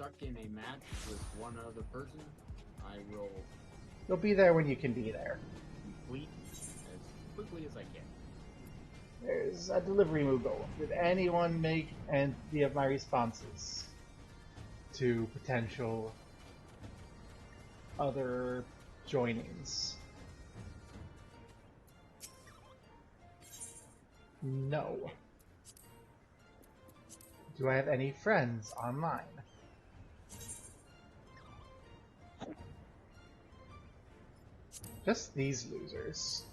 stuck in a match with one other person, I will You'll be there when you can be there. complete as quickly as I can. There's a delivery Moogle. Did anyone make any of my responses to potential other joinings? No. Do I have any friends online? Just these losers.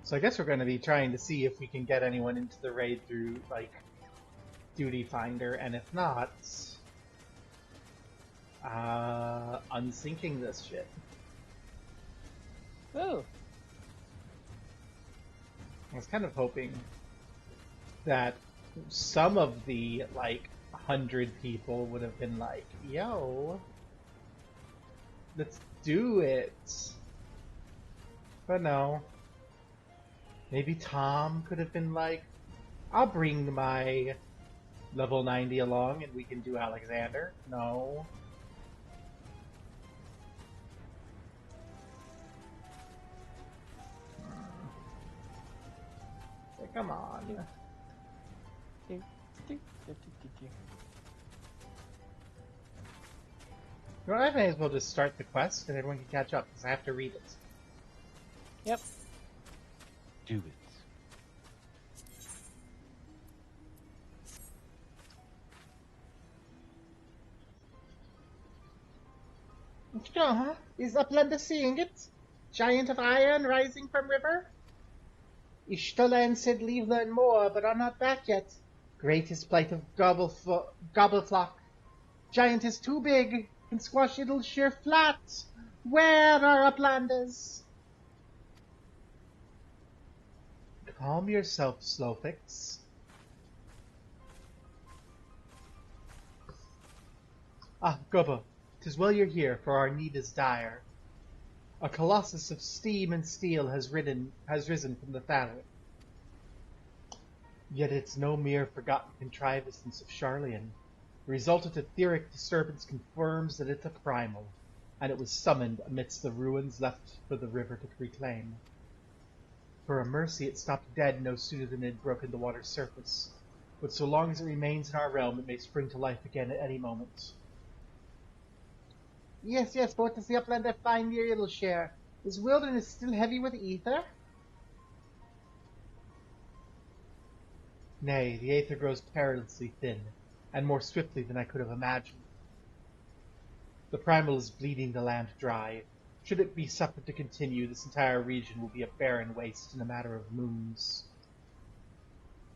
So I guess we're going to be trying to see if we can get anyone into the raid through, like, Duty Finder, and if not, unsinking this shit. Oh. I was kind of hoping that some of the, like, 100 people would have been like, yo, let's do it. But no. Maybe Tom could have been like, I'll bring my level 90 along and we can do Alexander. No. So come on. You know, I may as well just start the quest and everyone can catch up because I have to read it. Yep. Do it. Is Uplander seeing it? Giant of iron rising from river? Ishtola said leave learn more, but are not back yet. Greatest plight of Gobbleflock. Giant is too big, can squash it'll sheer flat. Where are Uplanders? Calm yourself, Slowfix. Ah, Gobbo, 'tis well you're here, for our need is dire. A colossus of steam and steel has risen from the Thallic. Yet it's no mere forgotten contrivance of Charlian. The resultant etheric disturbance confirms that it's a primal, and it was summoned amidst the ruins left for the river to reclaim. For a mercy, it stopped dead no sooner than it had broken the water's surface. But so long as it remains in our realm, it may spring to life again at any moment. Yes, but what does the Uplander find your little share? Is wilderness still heavy with ether? Nay, the aether grows perilously thin, and more swiftly than I could have imagined. The primal is bleeding the land dry. Should it be suffered to continue, this entire region will be a barren waste in a matter of moons.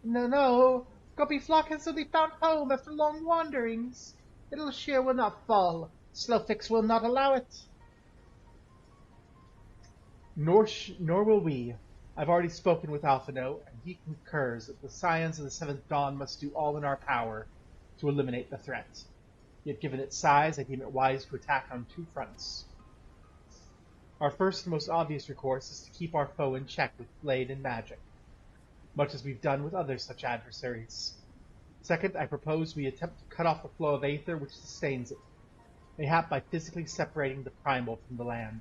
No, Gobbies has only found home after long wanderings. Little shear will not fall. Slowfix will not allow it. Nor will we. I've already spoken with Alphino, and he concurs that the Scions of the Seventh Dawn must do all in our power to eliminate the threat. Yet given its size, I deem it wise to attack on two fronts. Our first and most obvious recourse is to keep our foe in check with blade and magic, much as we've done with other such adversaries. Second, I propose we attempt to cut off the flow of aether which sustains it, mayhap by physically separating the primal from the land.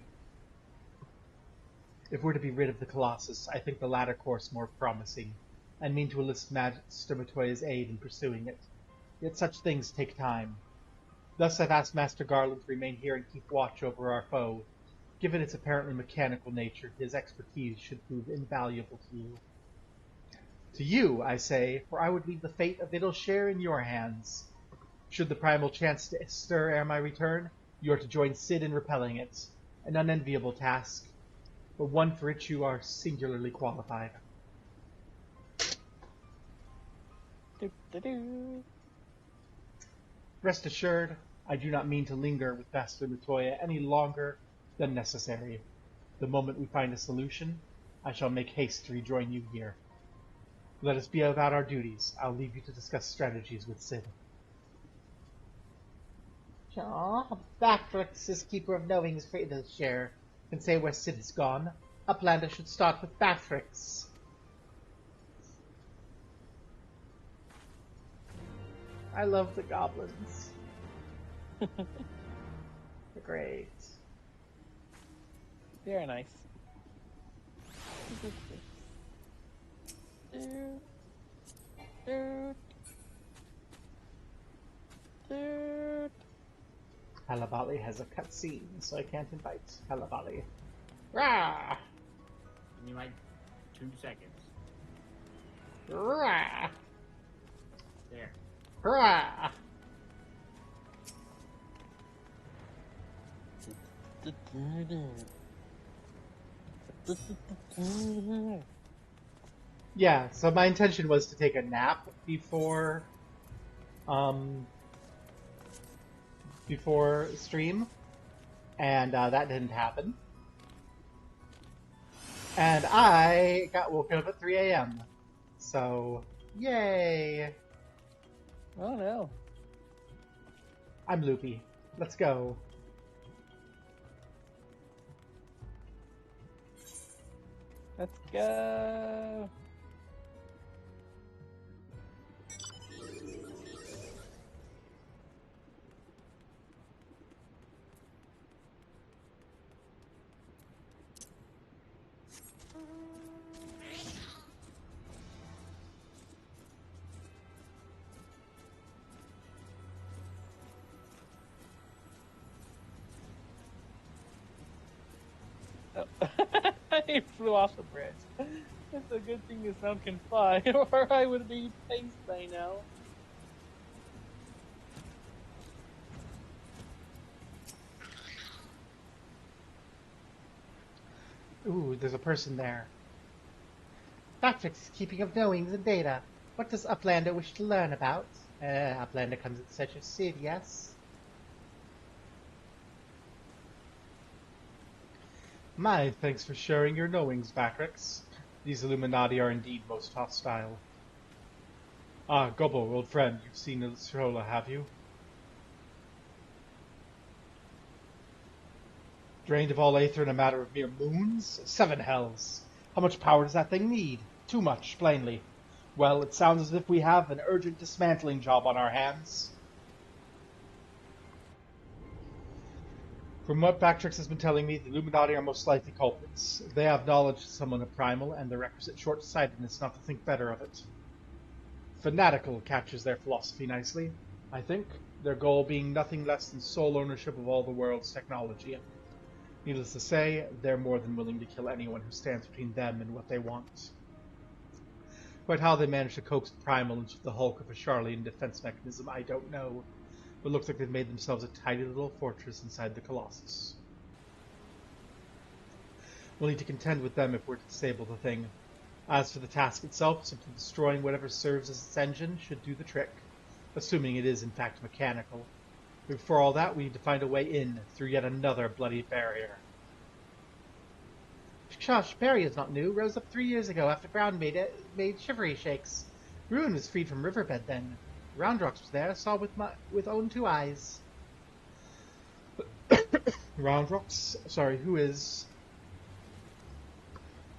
If we're to be rid of the Colossus, I think the latter course more promising, and mean to enlist Master Matoya's aid in pursuing it. Yet such things take time. Thus I've asked Master Garland to remain here and keep watch over our foe. Given its apparently mechanical nature, his expertise should prove invaluable to you. To you, I say, for I would leave the fate of Idleshare in your hands. Should the primal chance to stir ere my return, you are to join Cid in repelling it. An unenviable task, but one for which you are singularly qualified. Rest assured, I do not mean to linger with Master Matoya any longer than necessary. The moment we find a solution, I shall make haste to rejoin you here. Let us be about our duties. I'll leave you to discuss strategies with Cid. Back for keeper of knowings for Idleshare. can say where Sid has gone. Uplander should start with Batrix. I love the goblins. They're great. Very nice. Halabali has a cutscene, so I can't invite Halabali. Rah! Give me like 2 seconds. Rah! There. Rah! Yeah, so my intention was to take a nap before stream, and that didn't happen. And I got woken up at 3 a.m. So, yay! Oh no. I'm loopy. Let's go. Let's go. He flew off the bridge. It's a good thing the sound can fly, or I would be paced by now. Ooh, there's a person there. Batrix is keeping of knowings and data. What does Uplander wish to learn about? Uplander comes in search of Sid, yes? My, thanks for sharing your knowings, Batrix. These Illuminati are indeed most hostile. Ah, Gobbo, old friend, you've seen Illusiola, have you? Drained of all aether in a matter of mere moons? 7 hells! How much power does that thing need? Too much, plainly. Well, it sounds as if we have an urgent dismantling job on our hands. From what Batrix has been telling me, the Illuminati are most likely culprits. They have knowledge of someone of primal and the requisite short-sightedness not to think better of it. Fanatical captures their philosophy nicely, I think, their goal being nothing less than sole ownership of all the world's technology. Needless to say, they're more than willing to kill anyone who stands between them and what they want. Quite how they manage to coax Primal into the hulk of a Charlian defense mechanism, I don't know. But looks like they've made themselves a tiny little fortress inside the Colossus. We'll need to contend with them if we're to disable the thing. As for the task itself, simply destroying whatever serves as its engine should do the trick, assuming it is in fact mechanical. But before all that, we need to find a way in through yet another bloody barrier. Shush, barrier's not new. Rose up 3 years ago after ground made shivery shakes. Ruin was freed from riverbed then. Roundrox was there, saw with own 2 eyes. Roundrox? Sorry, who is...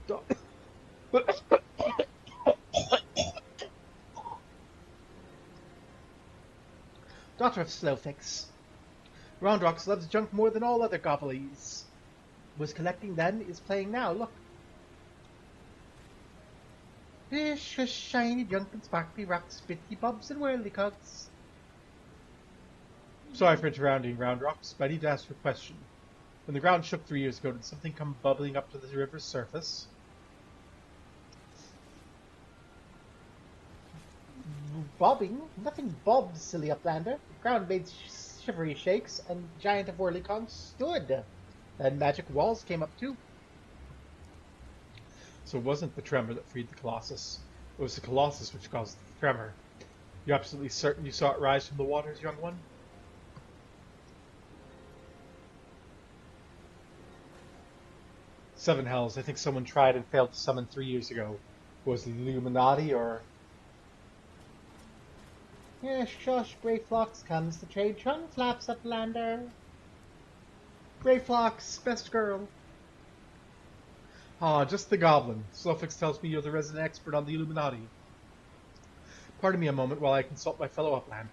Daughter of Slowfix. Roundrox loves junk more than all other Gobbies. Was collecting then, is playing now, look. Fish, shiny junk and sparkly rocks, bitty bobs and whirlicugs. Sorry for interrupting, Roundrox, but I need to ask you a question. When the ground shook 3 years ago, did something come bubbling up to the river's surface? Bobbing? Nothing bobbed, silly Uplander. The ground made shivery shakes, and giant of whirlicugs stood. And magic walls came up too. So it wasn't the tremor that freed the Colossus. It was the Colossus which caused the tremor. You're absolutely certain you saw it rise from the waters, young one? Seven hells. I think someone tried and failed to summon 3 years ago. Was it the Illuminati or... Yeah, shush, Grey Phlox comes. The trade trunk flaps, Uplander. Grey Phlox, best girl. Ah, just the goblin. Suffix tells me you're the resident expert on the Illuminati. Pardon me a moment while I consult my fellow Uplander.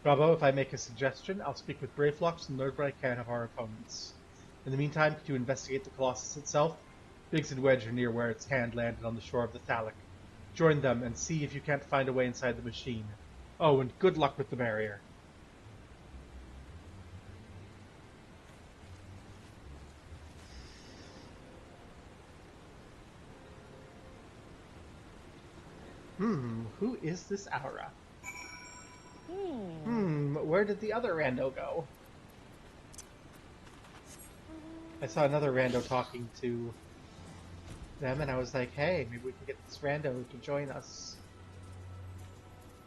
Gobbo, if I make a suggestion, I'll speak with Brayflocks and learn what I can of our opponents. In the meantime, could you investigate the Colossus itself? Biggs and Wedge are near where its hand landed on the shore of the Thalic. Join them and see if you can't find a way inside the machine. Oh, and good luck with the barrier. Who is this Aura? Where did the other rando go? I saw another rando talking to them, and I was like, hey, maybe we can get this rando to join us.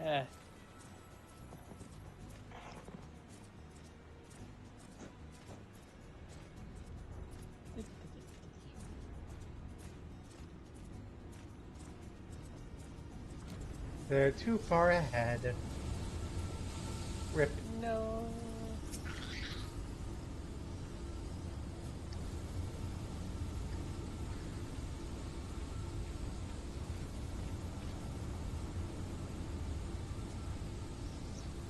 Yeah. They're too far ahead. Rip. No.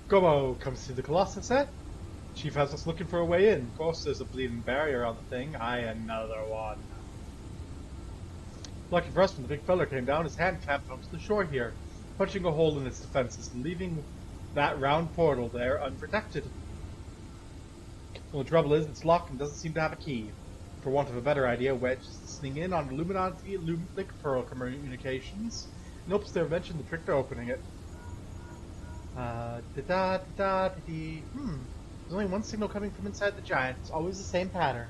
Gobbo comes to the Colossus, eh? Chief has us looking for a way in. Of course, there's a bleeding barrier on the thing. Aye, another one. Lucky for us, when the big fella came down, his hand clamped onto the shore here, punching a hole in its defenses and leaving that round portal there unprotected. Well, the trouble is, it's locked and doesn't seem to have a key. For want of a better idea, Wedge is listening in on Illuminati Link Pearl communications and hopes they'll mention the trick to opening it. There's only one signal coming from inside the giant. It's always the same pattern.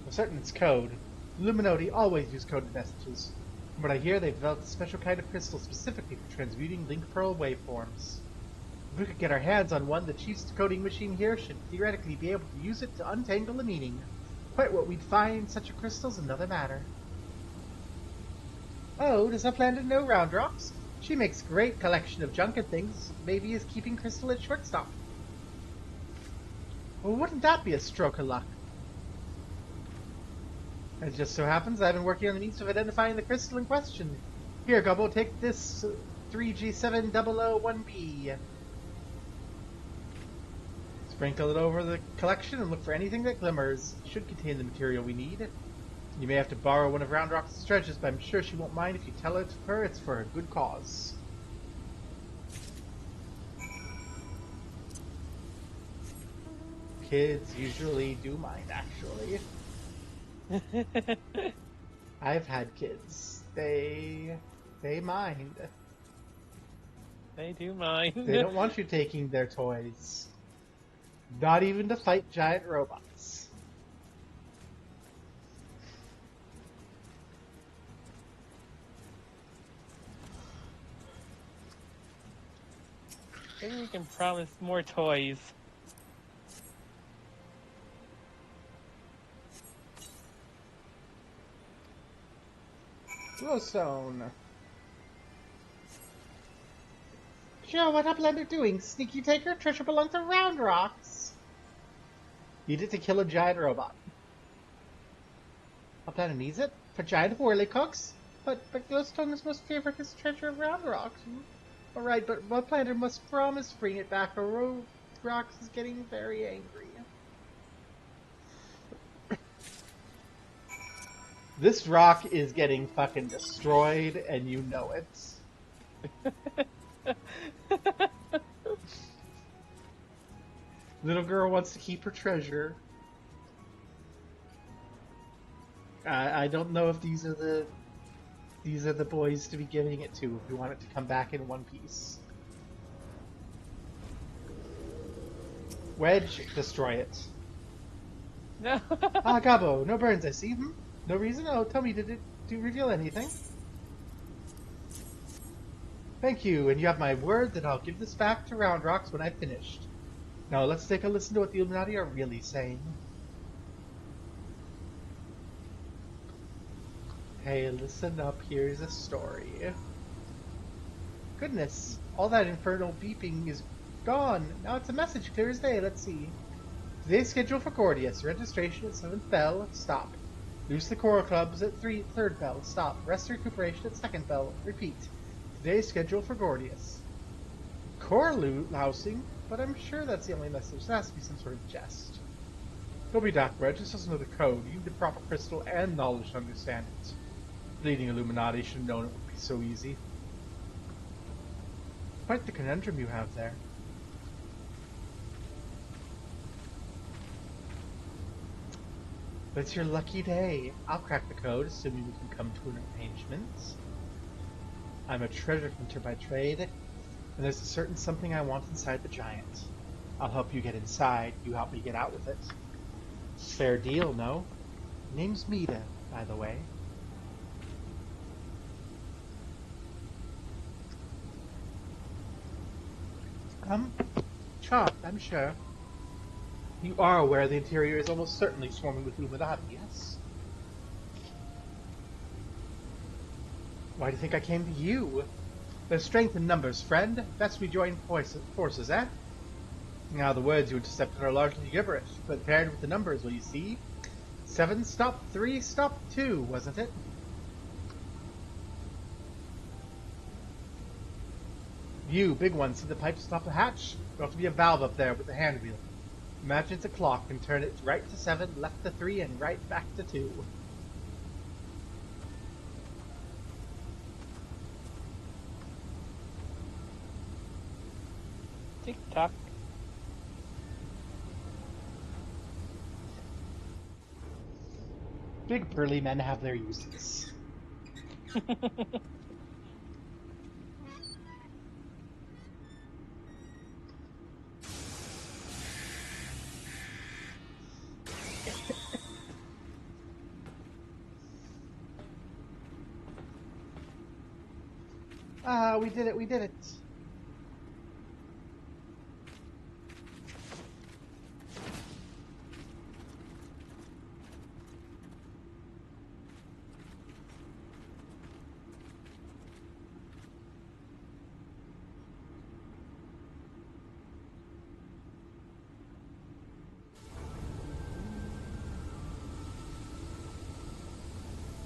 I'm certain it's code. Illuminati always use coded messages. From what I hear, they've developed a special kind of crystal specifically for transmuting Link Pearl waveforms. If we could get our hands on one, the Chief's decoding machine here should theoretically be able to use it to untangle the meaning. Quite what we'd find in such a crystal's another matter. Oh, does Uplander know Round Rocks? She makes a great collection of junk and things. Maybe is keeping Crystal at shortstop. Well, wouldn't that be a stroke of luck? It just so happens I've been working on the means of identifying the crystal in question. Here, Gobbo, take this 3G7001B. Sprinkle it over the collection and look for anything that glimmers. It should contain the material we need. You may have to borrow one of Round Rock's treasures, but I'm sure she won't mind if you tell her it's for a good cause. Kids usually do mind, actually. I've had kids. They mind. They do mind. They don't want you taking their toys. Not even to fight giant robots. Maybe we can promise more toys. Glowstone. Joe, what Uplander doing? Sneaky taker? Treasure belongs to Round Rocks. Need it to kill a giant robot. Uplander needs it? For giant whirlycooks? But Glowstone is most favorite his treasure of Round Rocks. Alright, but Uplander must promise bring it back or Round Rocks is getting very angry. This rock is getting fucking destroyed, and you know it. Little girl wants to keep her treasure. I don't know if these are the boys to be giving it to if we want it to come back in one piece. Wedge, destroy it. No. Ah, Gobbo, no burns, I see. No reason? Oh, tell me, did it reveal anything? Thank you, and you have my word that I'll give this back to Round Rocks when I've finished. Now let's take a listen to what the Illuminati are really saying. Hey, listen up, here's a story. Goodness, all that infernal beeping is gone. Now it's a message clear as day, let's see. Today's schedule for Gordius. Registration at 7th bell. Stop. Loose the coral clubs at third bell. Stop. Rest recuperation at second bell. Repeat. Today's schedule for Gordius. Coral lousing? But I'm sure that's the only message. That has to be some sort of jest. Don't be dark, Brett. Just doesn't know the code. You need the proper crystal and knowledge to understand it. Bleeding Illuminati should have known it would be so easy. Quite the conundrum you have there. But it's your lucky day. I'll crack the code, assuming we can come to an arrangement. I'm a treasure hunter by trade, and there's a certain something I want inside the giant. I'll help you get inside, you help me get out with it. Fair deal, no? Name's Mita, by the way. Chopped, I'm sure. You are aware the interior is almost certainly swarming with Illuminati, yes? Why do you think I came to you? There's strength in numbers, friend. Best we join forces, eh? Now, the words you intercepted are largely gibberish, but paired with the numbers, will you see? 7 stop 3 stop 2, wasn't it? You, big one, see the pipe stop the hatch? There ought to be a valve up there with the hand wheel. Imagine it's a clock and turn it right to 7, left to 3, and right back to 2. Tick tock. Big burly men have their uses. Ah, we did it, we did it.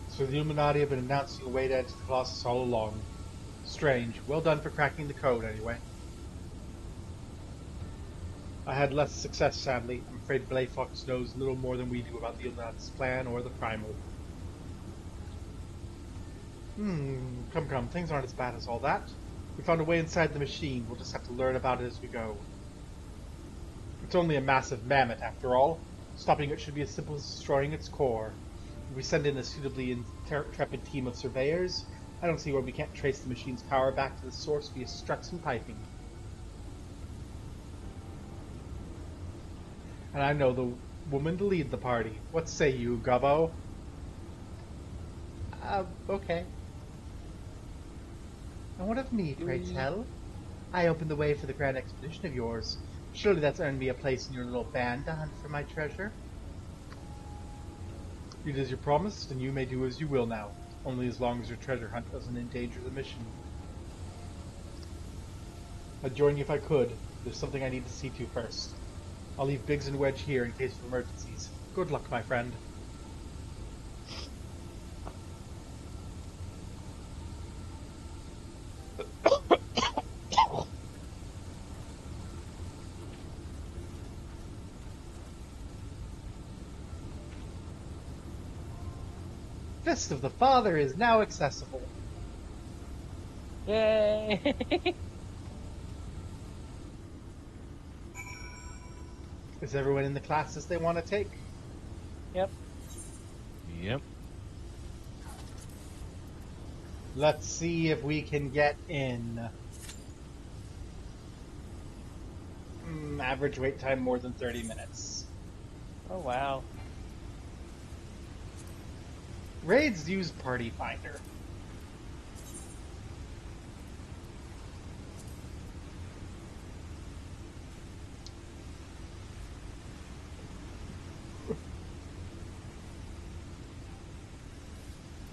So the Illuminati have been announcing a way to enter the Colossus all along. Strange. Well done for cracking the code, anyway. I had less success, sadly. I'm afraid Blayfox knows little more than we do about the Illuminati's plan or the Primal. Come. Things aren't as bad as all that. We found a way inside the machine. We'll just have to learn about it as we go. It's only a massive mammoth, after all. Stopping it should be as simple as destroying its core. If we send in a suitably intrepid team of surveyors, I don't see why we can't trace the machine's power back to the source via struts and piping. And I know the woman to lead the party. What say you, Gobbo? Okay. And what of me, pray tell? I opened the way for the grand expedition of yours. Surely that's earned me a place in your little band to hunt for my treasure. You did as you promised, and you may do as you will now. Only as long as your treasure hunt doesn't endanger the mission. I'd join you if I could. There's something I need to see to first. I'll leave Biggs and Wedge here in case of emergencies. Good luck, my friend. Fist of the Father is now accessible. Yay! Is everyone in the classes they want to take? Yep. Yep. Let's see if we can get in. Average wait time more than 30 minutes. Oh wow. Raids use Party Finder.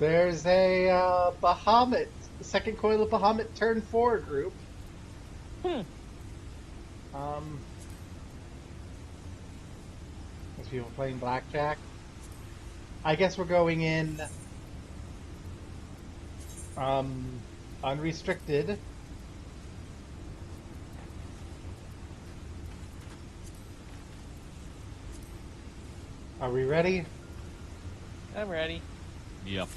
There's a Bahamut, the second coil of Bahamut turn 4 group. There's people playing blackjack. I guess we're going in unrestricted. Are we ready? I'm ready. Yep.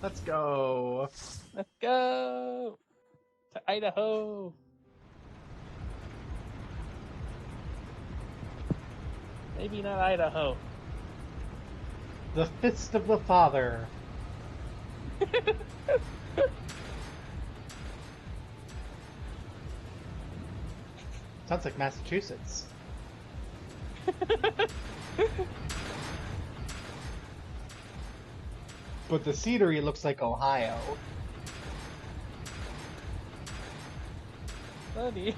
Let's go. Let's go to Idaho. Maybe not Idaho. The Fist of the Father. Sounds like Massachusetts. But the scenery looks like Ohio. Buddy.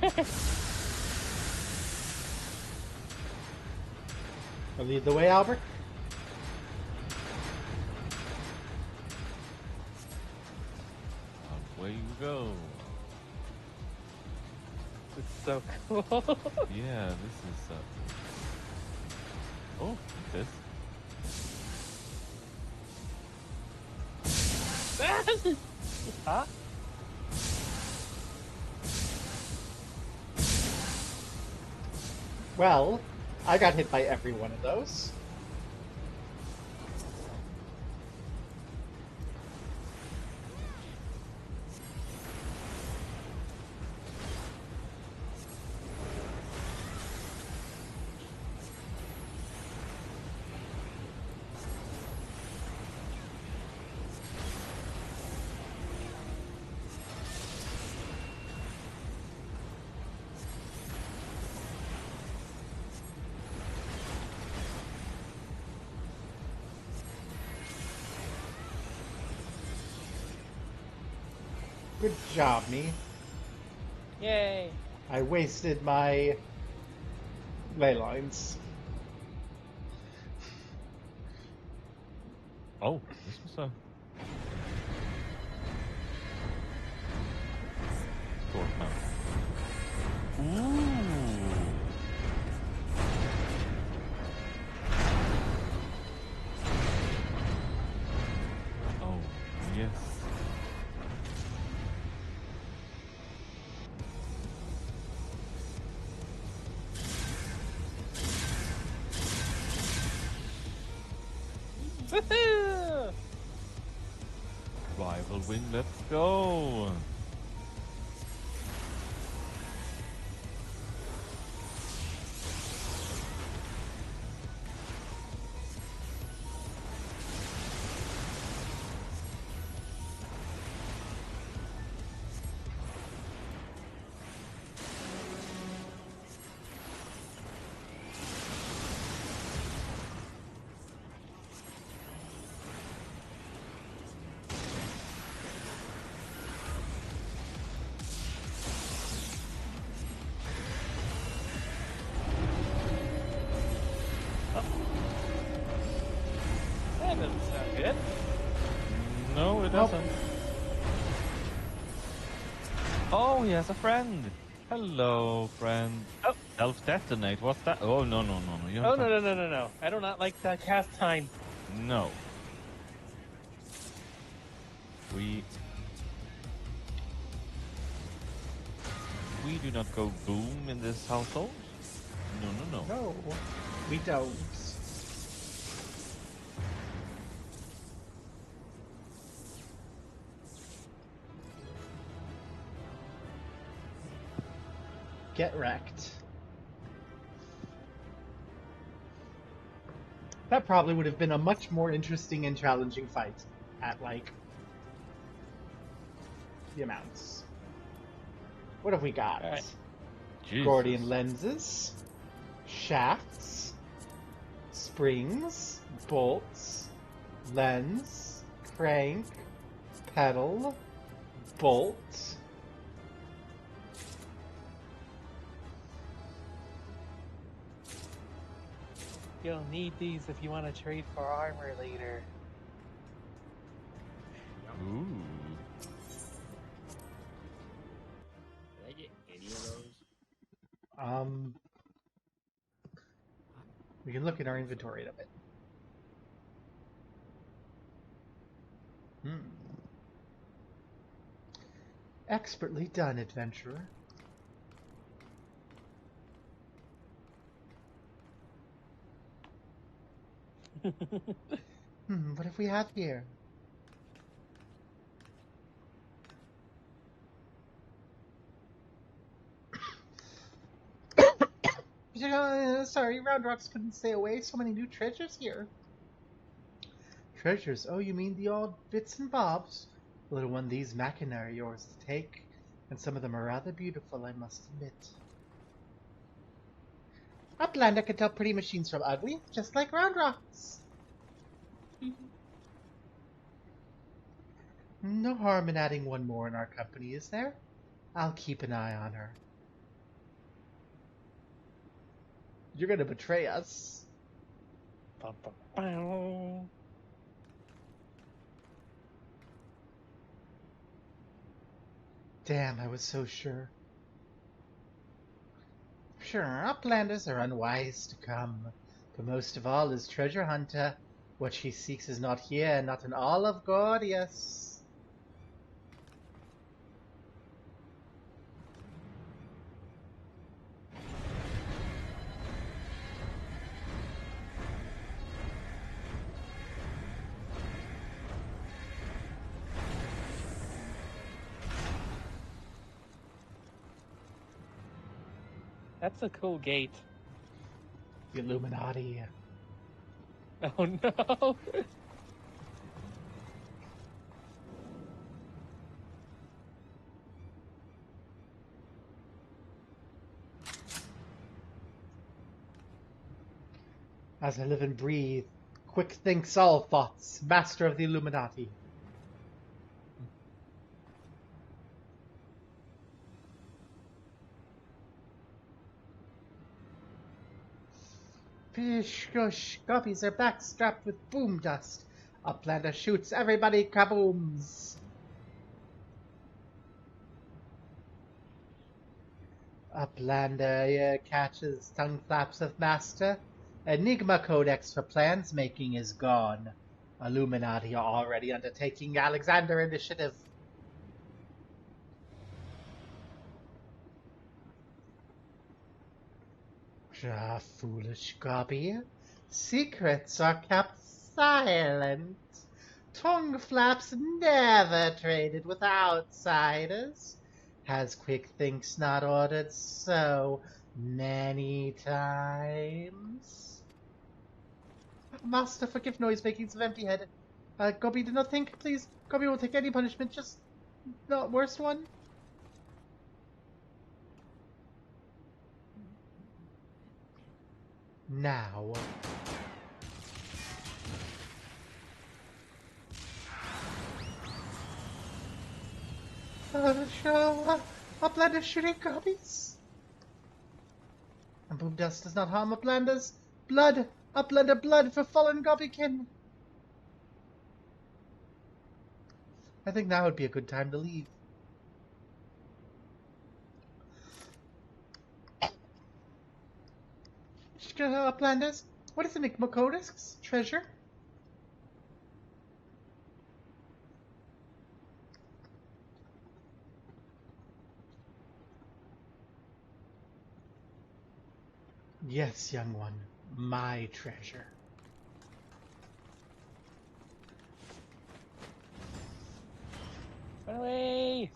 I'll lead the way, Albert. Away you go. It's so cool. Yeah, this is. Oh, this. Huh? Well, I got hit by every one of those. Good job, me. Yay. I wasted my ley lines. Oh, this was a. Short map. Ooh. Oh, yes. Woohoo! Rival win, let's go. That doesn't sound good. No, it Nope. doesn't. Oh, he has a friend. Hello, friend. Oh. Self-detonate. What's that? Oh, no, no, no, no. You Oh, don't no. I do not like that cast time. No. We do not go boom in this household. No, no, no. No, we don't. Get wrecked. That probably would have been a much more interesting and challenging fight at, like, the amounts. What have we got? All right. Jesus. Gordian lenses, shafts, springs, bolts, lens, crank, pedal, bolt. You'll need these if you want to trade for armor later. Ooh. Did I get any of those? We can look in our inventory in a bit. Expertly done, adventurer. What have we have here? Sorry, Round Rocks couldn't stay away. So many new treasures here. Treasures? Oh, you mean the odd bits and bobs? Little one, these machina are yours to take, and some of them are rather beautiful, I must admit. Uplander can tell pretty machines from ugly, just like Round Rocks. No harm in adding one more in our company, is there? I'll keep an eye on her. You're gonna betray us. Damn, I was so sure. Sure, Uplanders are unwise to come, but most of all is Treasure Hunter. What she seeks is not here, not in all of Gordius. That's a cool gate. The Illuminati. Oh no! As I live and breathe, quick thinks all thoughts, master of the Illuminati. Fish, gush, Gobbies are back strapped with boom dust. Uplander shoots, everybody kabooms. Uplander catches tongue flaps of master. Enigma Codex for plans making is gone. Illuminati are already undertaking Alexander Initiative. Ah, foolish Gobby. Secrets are kept silent. Tongue flaps never traded with outsiders. Has Quick Thinks not ordered so many times? Master, forgive noise makings of empty head. Gobby, do not think, please. Gobby won't take any punishment, just not worst one. Now. Uplanders shooting Gobbies. And boom dust does not harm Uplanders. Blood! Uplander blood for fallen Gobbykin! I think now would be a good time to leave. Uplanders, what is Enigma Codex? Treasure? Yes, young one, my treasure. Run away!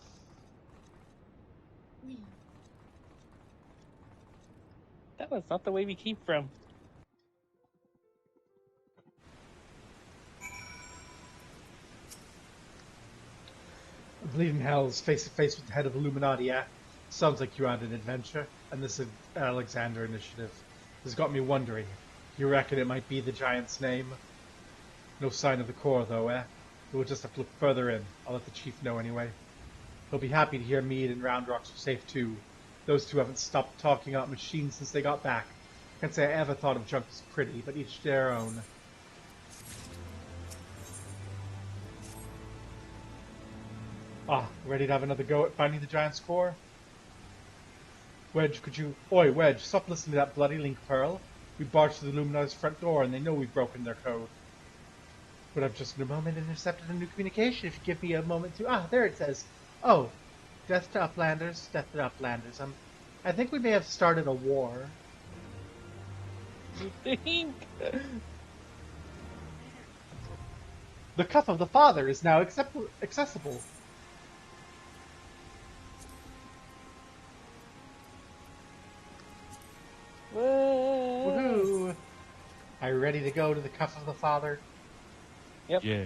That was not the way we came from. Bleeding Hell's face to face with the head of Illuminati, yeah? Sounds like you're on an adventure, and this Alexander Initiative has got me wondering. You reckon it might be the giant's name? No sign of the core, though, eh? We'll just have to look further in. I'll let the chief know anyway. He'll be happy to hear Mead and Round Rocks are safe too. Those two haven't stopped talking about machines since they got back. Can't say I ever thought of junk as pretty, but each their own. Ah, ready to have another go at finding the giant's core? Wedge, could you... Oi, Wedge, stop listening to that bloody link pearl. We barge through the Luminar's front door, and they know we've broken their code. But I've just in a moment intercepted a new communication. If you give me a moment to... Ah, there it says. Oh, death to Uplanders, death to Uplanders. I think we may have started a war. You think? The cuff of the father is now accessible. Woohoo! Are you ready to go to the cuff of the father? Yep. Yeah.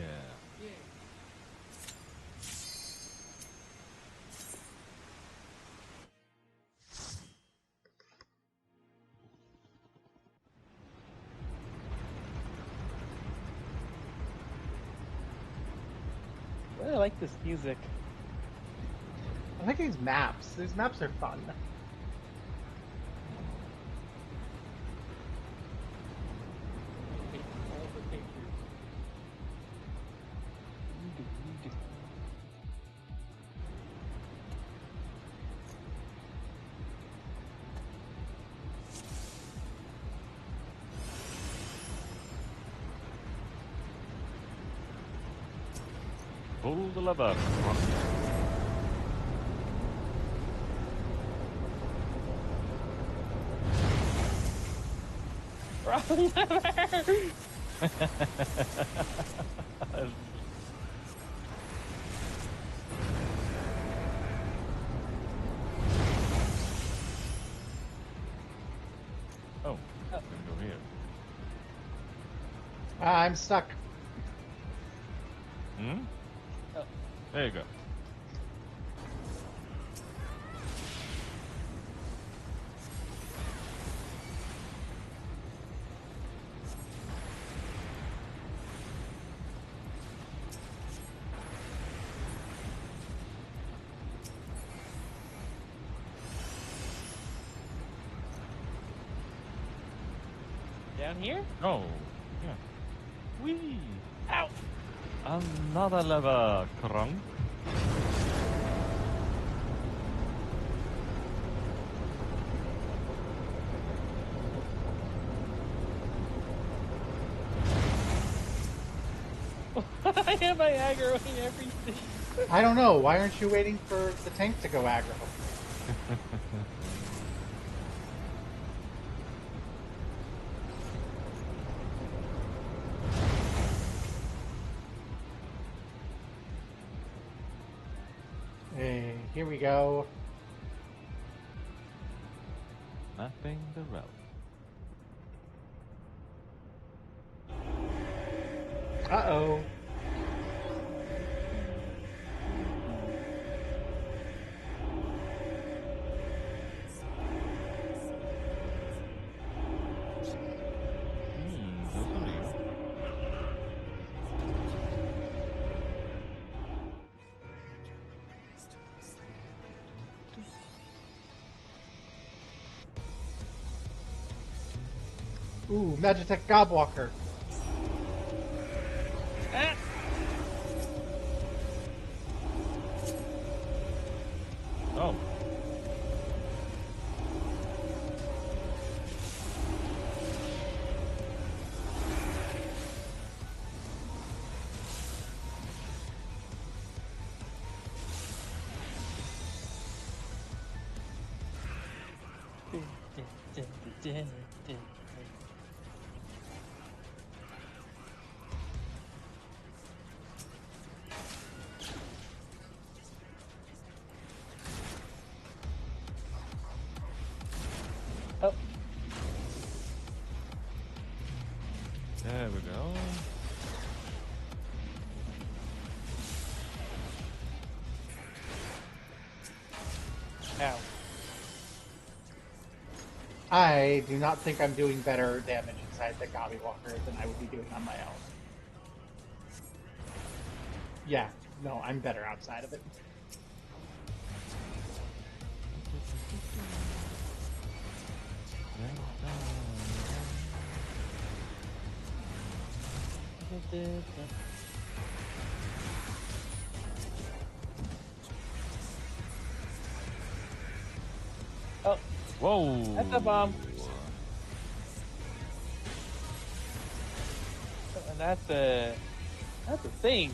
I like this music. I like these maps. These maps are fun. Pull the lever. Wrong lever! Oh, I'm gonna go here. Ah, I'm stuck. Hmm? Oh. There you go. Down here? Oh, yeah. Whee! Ow! Another lever, Krunk. Why am I aggroing everything? I don't know. Why aren't you waiting for the tank to go aggro? Hey, here we go. Mapping the route. Uh-oh. Those are real. Ooh, Magitech Gobwalker. Ah! Oh. Oh, There we go. ow. I do not think I'm doing better damage inside the Gobbywalker than I would be doing on my own. Yeah, no, I'm better outside of it. Oh, Whoa! that's a bomb. And that's a thing.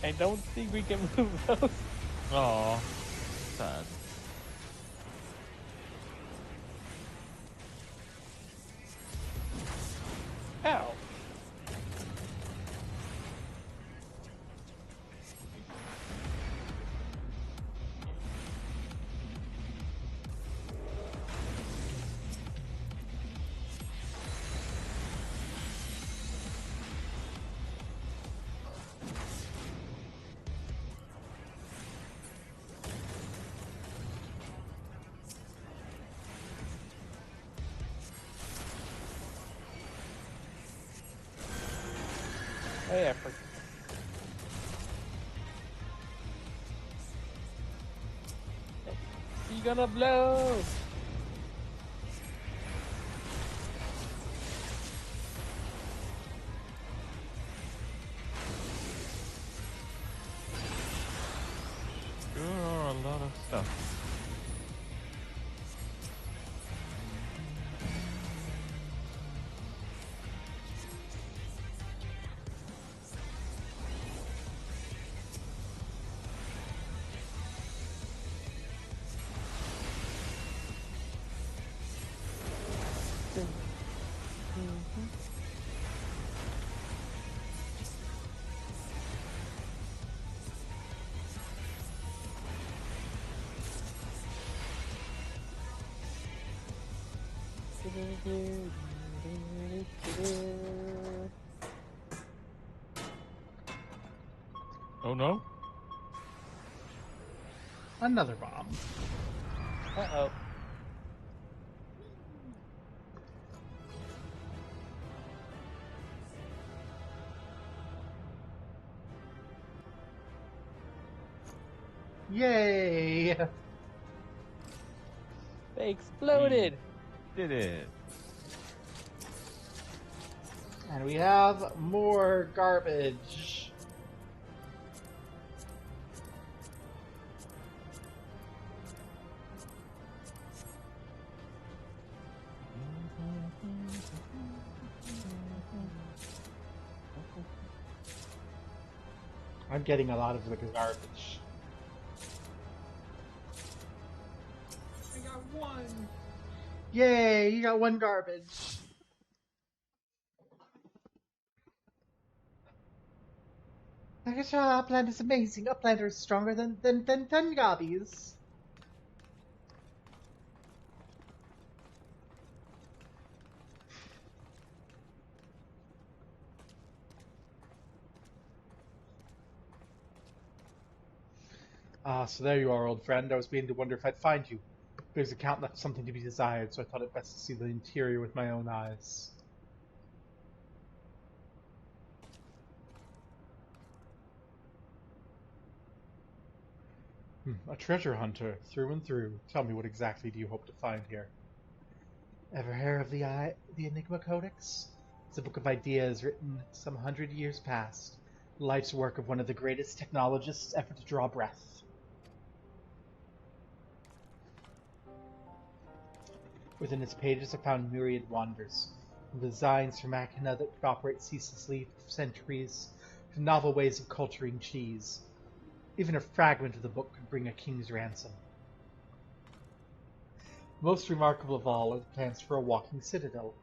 I don't think we can move those. Oh, sad. Ow. Oh yeah, you gonna blow? There are a lot of stuff. Oh no? Another bomb. Uh-oh. Yay! They exploded! Did it. And we have more garbage. I'm getting a lot of the garbage. I got one. Yay! You got one garbage. Upland is amazing. Uplander is stronger than Gobbies. Ah, so there you are, old friend. I was beginning to wonder if I'd find you. There's account left something to be desired, so I thought it best to see the interior with my own eyes. A treasure hunter, through and through. Tell me, what exactly do you hope to find here? Ever hear of the Enigma Codex? It's a book of ideas written some 100 years past. The life's work of one of the greatest technologists ever to draw breath. Within its pages are found myriad wonders, from designs for machina that could operate ceaselessly for centuries, to novel ways of culturing cheese. Even a fragment of the book could bring a king's ransom. Most remarkable of all are the plans for a walking citadel.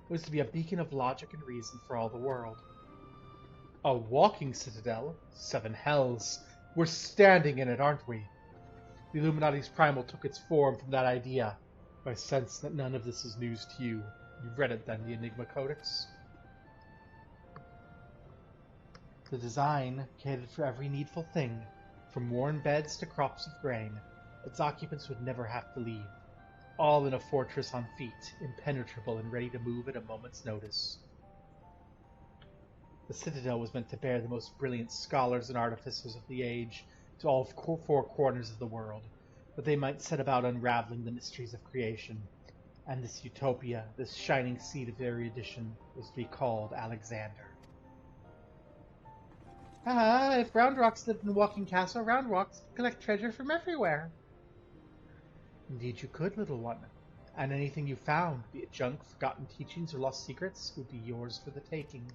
It was to be a beacon of logic and reason for all the world. A walking citadel? Seven hells! We're standing in it, aren't we? The Illuminati's primal took its form from that idea. I sense that none of this is news to you. You've read it then, the Enigma Codex? The design catered for every needful thing, from worn beds to crops of grain. Its occupants would never have to leave. All in a fortress on feet, impenetrable and ready to move at a moment's notice. The citadel was meant to bear the most brilliant scholars and artificers of the age to all four corners of the world, that they might set about unraveling the mysteries of creation. And this utopia, this shining seed of erudition, was to be called Alexander. Ah, if Round Rocks lived in Walking Castle, Round Rocks could collect treasure from everywhere. Indeed you could, little one. And anything you found, be it junk, forgotten teachings, or lost secrets, would be yours for the taking.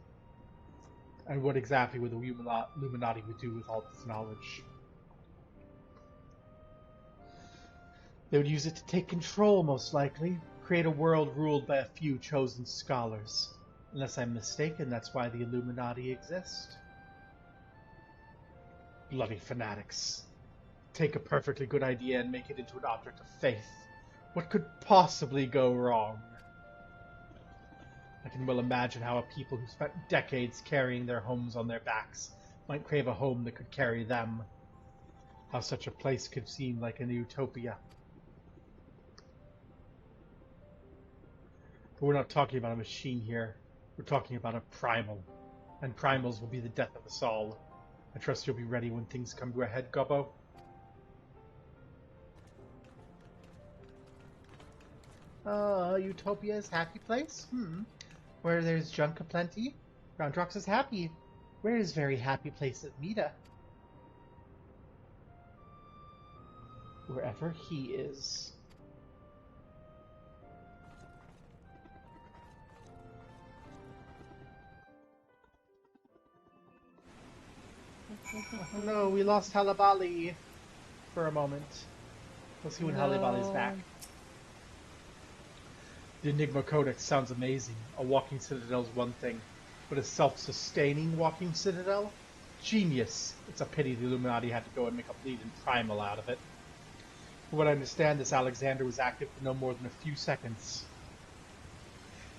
And what exactly would the Illuminati would do with all this knowledge? They would use it to take control, most likely. Create a world ruled by a few chosen scholars. Unless I'm mistaken, that's why the Illuminati exist. Bloody fanatics. Take a perfectly good idea and make it into an object of faith. What could possibly go wrong? I can well imagine how a people who spent decades carrying their homes on their backs might crave a home that could carry them. How such a place could seem like an utopia. But we're not talking about a machine here. We're talking about a primal. And primals will be the death of us all. I trust you'll be ready when things come to a head, Gobbo. Utopia's happy place? Where there's junk aplenty? Roundrox is happy. Where is very happy place of Mida? Wherever he is. Oh no, we lost Halabali for a moment. We'll see when Halabali's back. The Enigma Codex sounds amazing. A walking citadel is one thing, but a self-sustaining walking citadel? Genius! It's a pity the Illuminati had to go and make a bleeding primal out of it. From what I understand, this Alexander was active for no more than a few seconds.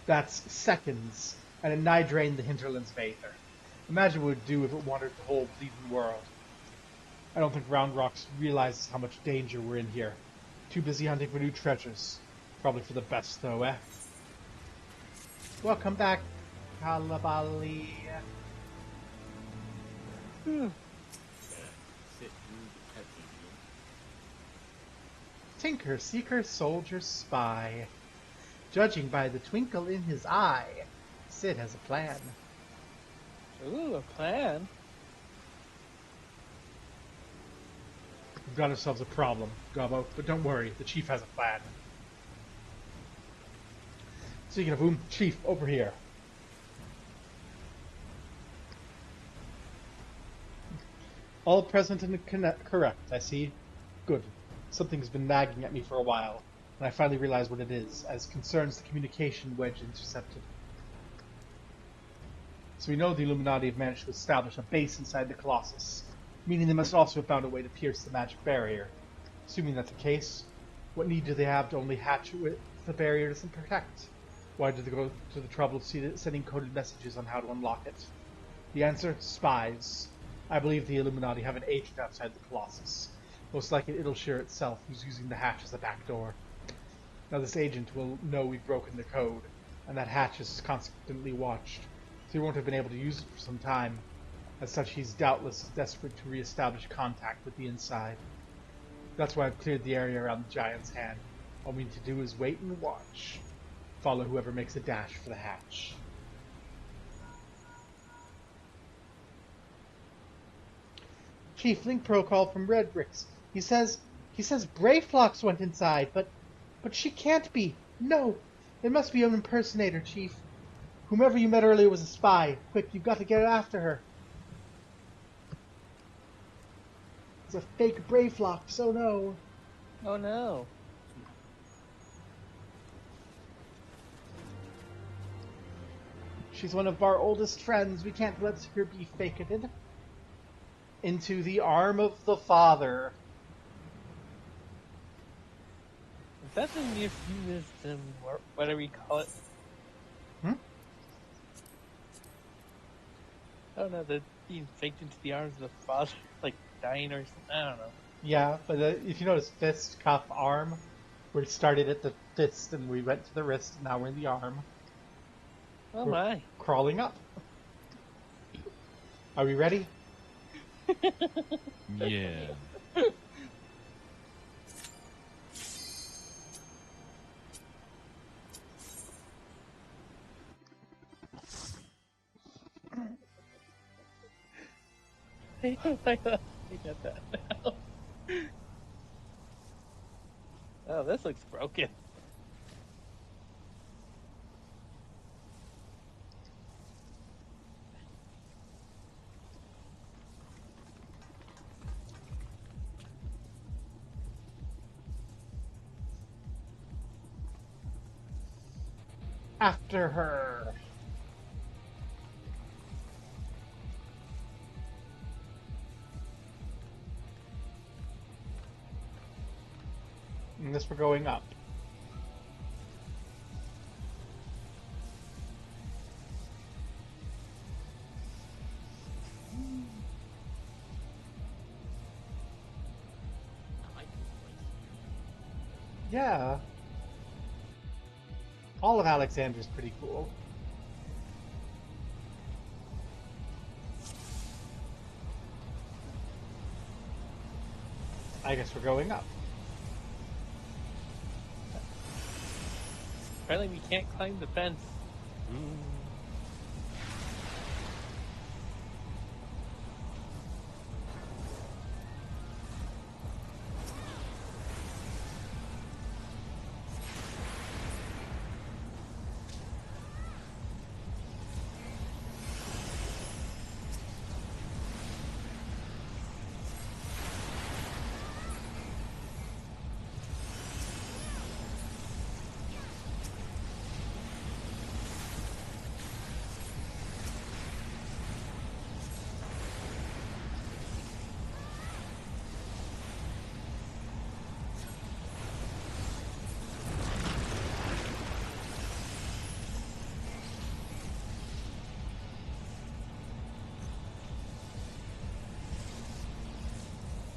That's seconds, and it nigh drained the hinterlands of Aether. Imagine what it would do if it wandered the whole bleeding world. I don't think Round Rocks realizes how much danger we're in here. Too busy hunting for new treasures. Probably for the best, though, eh? Welcome back, Kalabali. Sit through the cutscene. Tinker, seeker, soldier, spy. Judging by the twinkle in his eye, Sid has a plan. Ooh, a plan? We've got ourselves a problem, Gobbo, but don't worry, the chief has a plan. Speaking of whom, Chief, over here. All present and correct, I see. Good. Something's been nagging at me for a while, and I finally realize what it is, as concerns the communication wedge intercepted. So we know the Illuminati have managed to establish a base inside the Colossus, meaning they must also have found a way to pierce the magic barrier. Assuming that's the case, what need do they have to only hatch it with the barrier doesn't protect? Why did they go to the trouble of sending coded messages on how to unlock it? The answer? Spies. I believe the Illuminati have an agent outside the Colossus. Most likely Idleshire itself, who's using the hatch as a backdoor. Now this agent will know we've broken the code, and that hatch is constantly watched, so he won't have been able to use it for some time. As such, he's doubtless desperate to re-establish contact with the inside. That's why I've cleared the area around the Giant's Hand. All we need to do is wait and watch. Follow whoever makes a dash for the hatch. Chief, link protocol from Red Bricks. He says Brayflox went inside, but she can't be. No, it must be an impersonator, Chief. Whomever you met earlier was a spy. Quick, you've got to get after her. It's a fake Brayflox, oh no. Oh no. She's one of our oldest friends. We can't let her be faketed. Into the arm of the father. Is that the near-wisdom, or whatever you call it? I don't know, the being faked into the arms of the father, like dying or something. I don't know. Yeah, but if you notice, fist, cuff, arm, we started at the fist and we went to the wrist, and now we're in the arm. Oh We're my. crawling up. Are we ready? Yeah. I get that now. Oh, this looks broken. After her. And this we're going up. I like this place. Yeah. All of Alexander's pretty cool. I guess we're going up. Apparently we can't climb the fence.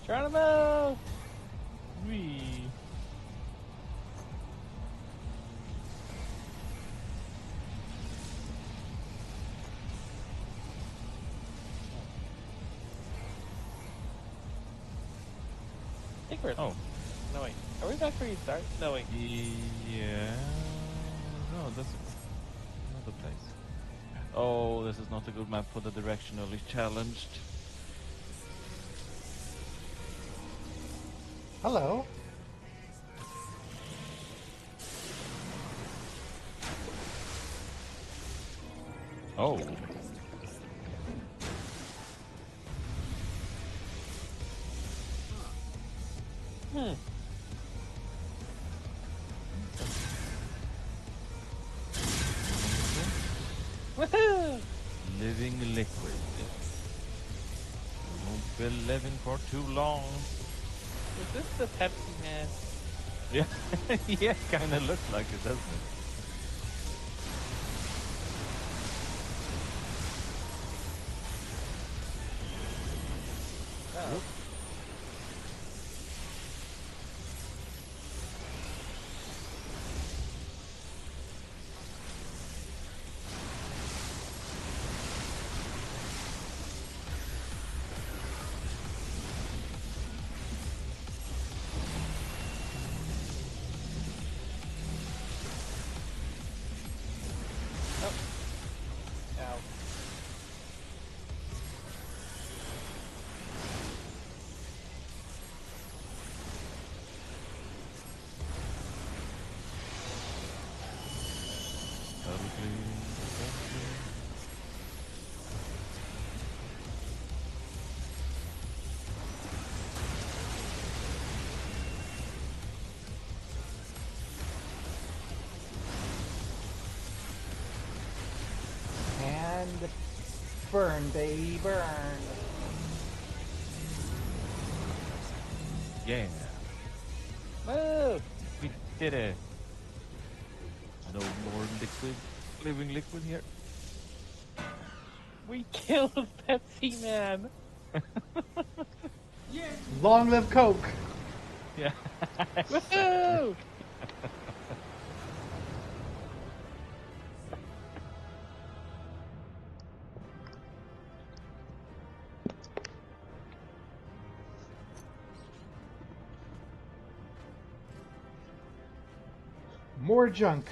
Geronimo! Wee. I think we're. Oh. No, wait. Are we back where you start? No, wait. Yeah. No, that's another place. Oh, this is not a good map for the directionally challenged. Hello. Oh. Hmm. Woohoo! Living liquid. Won't be living for too long. Is this the Pepsi Man? Yeah, yeah, kind of looks like it, doesn't it? Oh. Ow. And burn, baby, burn. Yeah, Woo! we did it. No more liquid, living liquid here. We killed Pepsi Man! Yeah. Long live Coke. Yeah. Woohoo! More junk.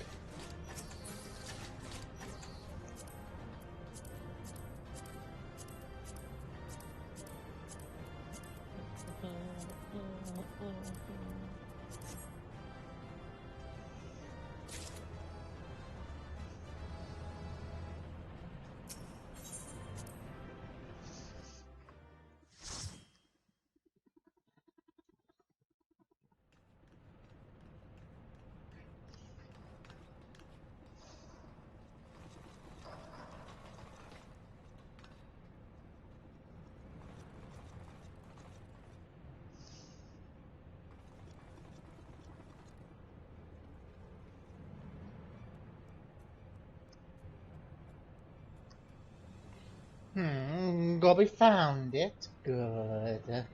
Gobby found it. Good.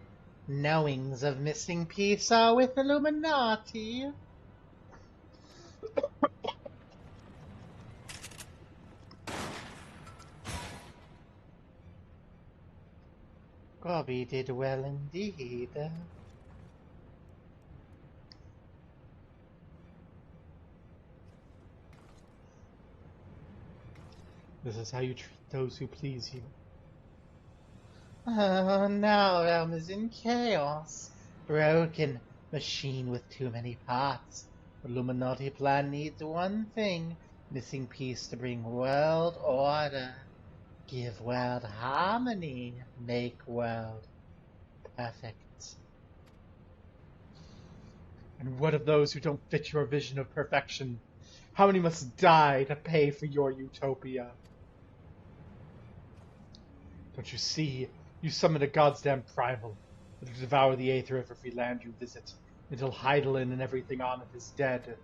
Knowings of missing piece are with Illuminati. Gobby did well indeed. This is how you treat those who please you. Oh, now realm is in chaos. Broken. Machine with too many parts. Illuminati plan needs one thing. Missing piece to bring world order. Give world harmony. Make world perfect. And what of those who don't fit your vision of perfection? How many must die to pay for your utopia? Don't you see? You summon a goddamn primal that'll devour the aether of every land you visit, until Heidelin and everything on it is dead.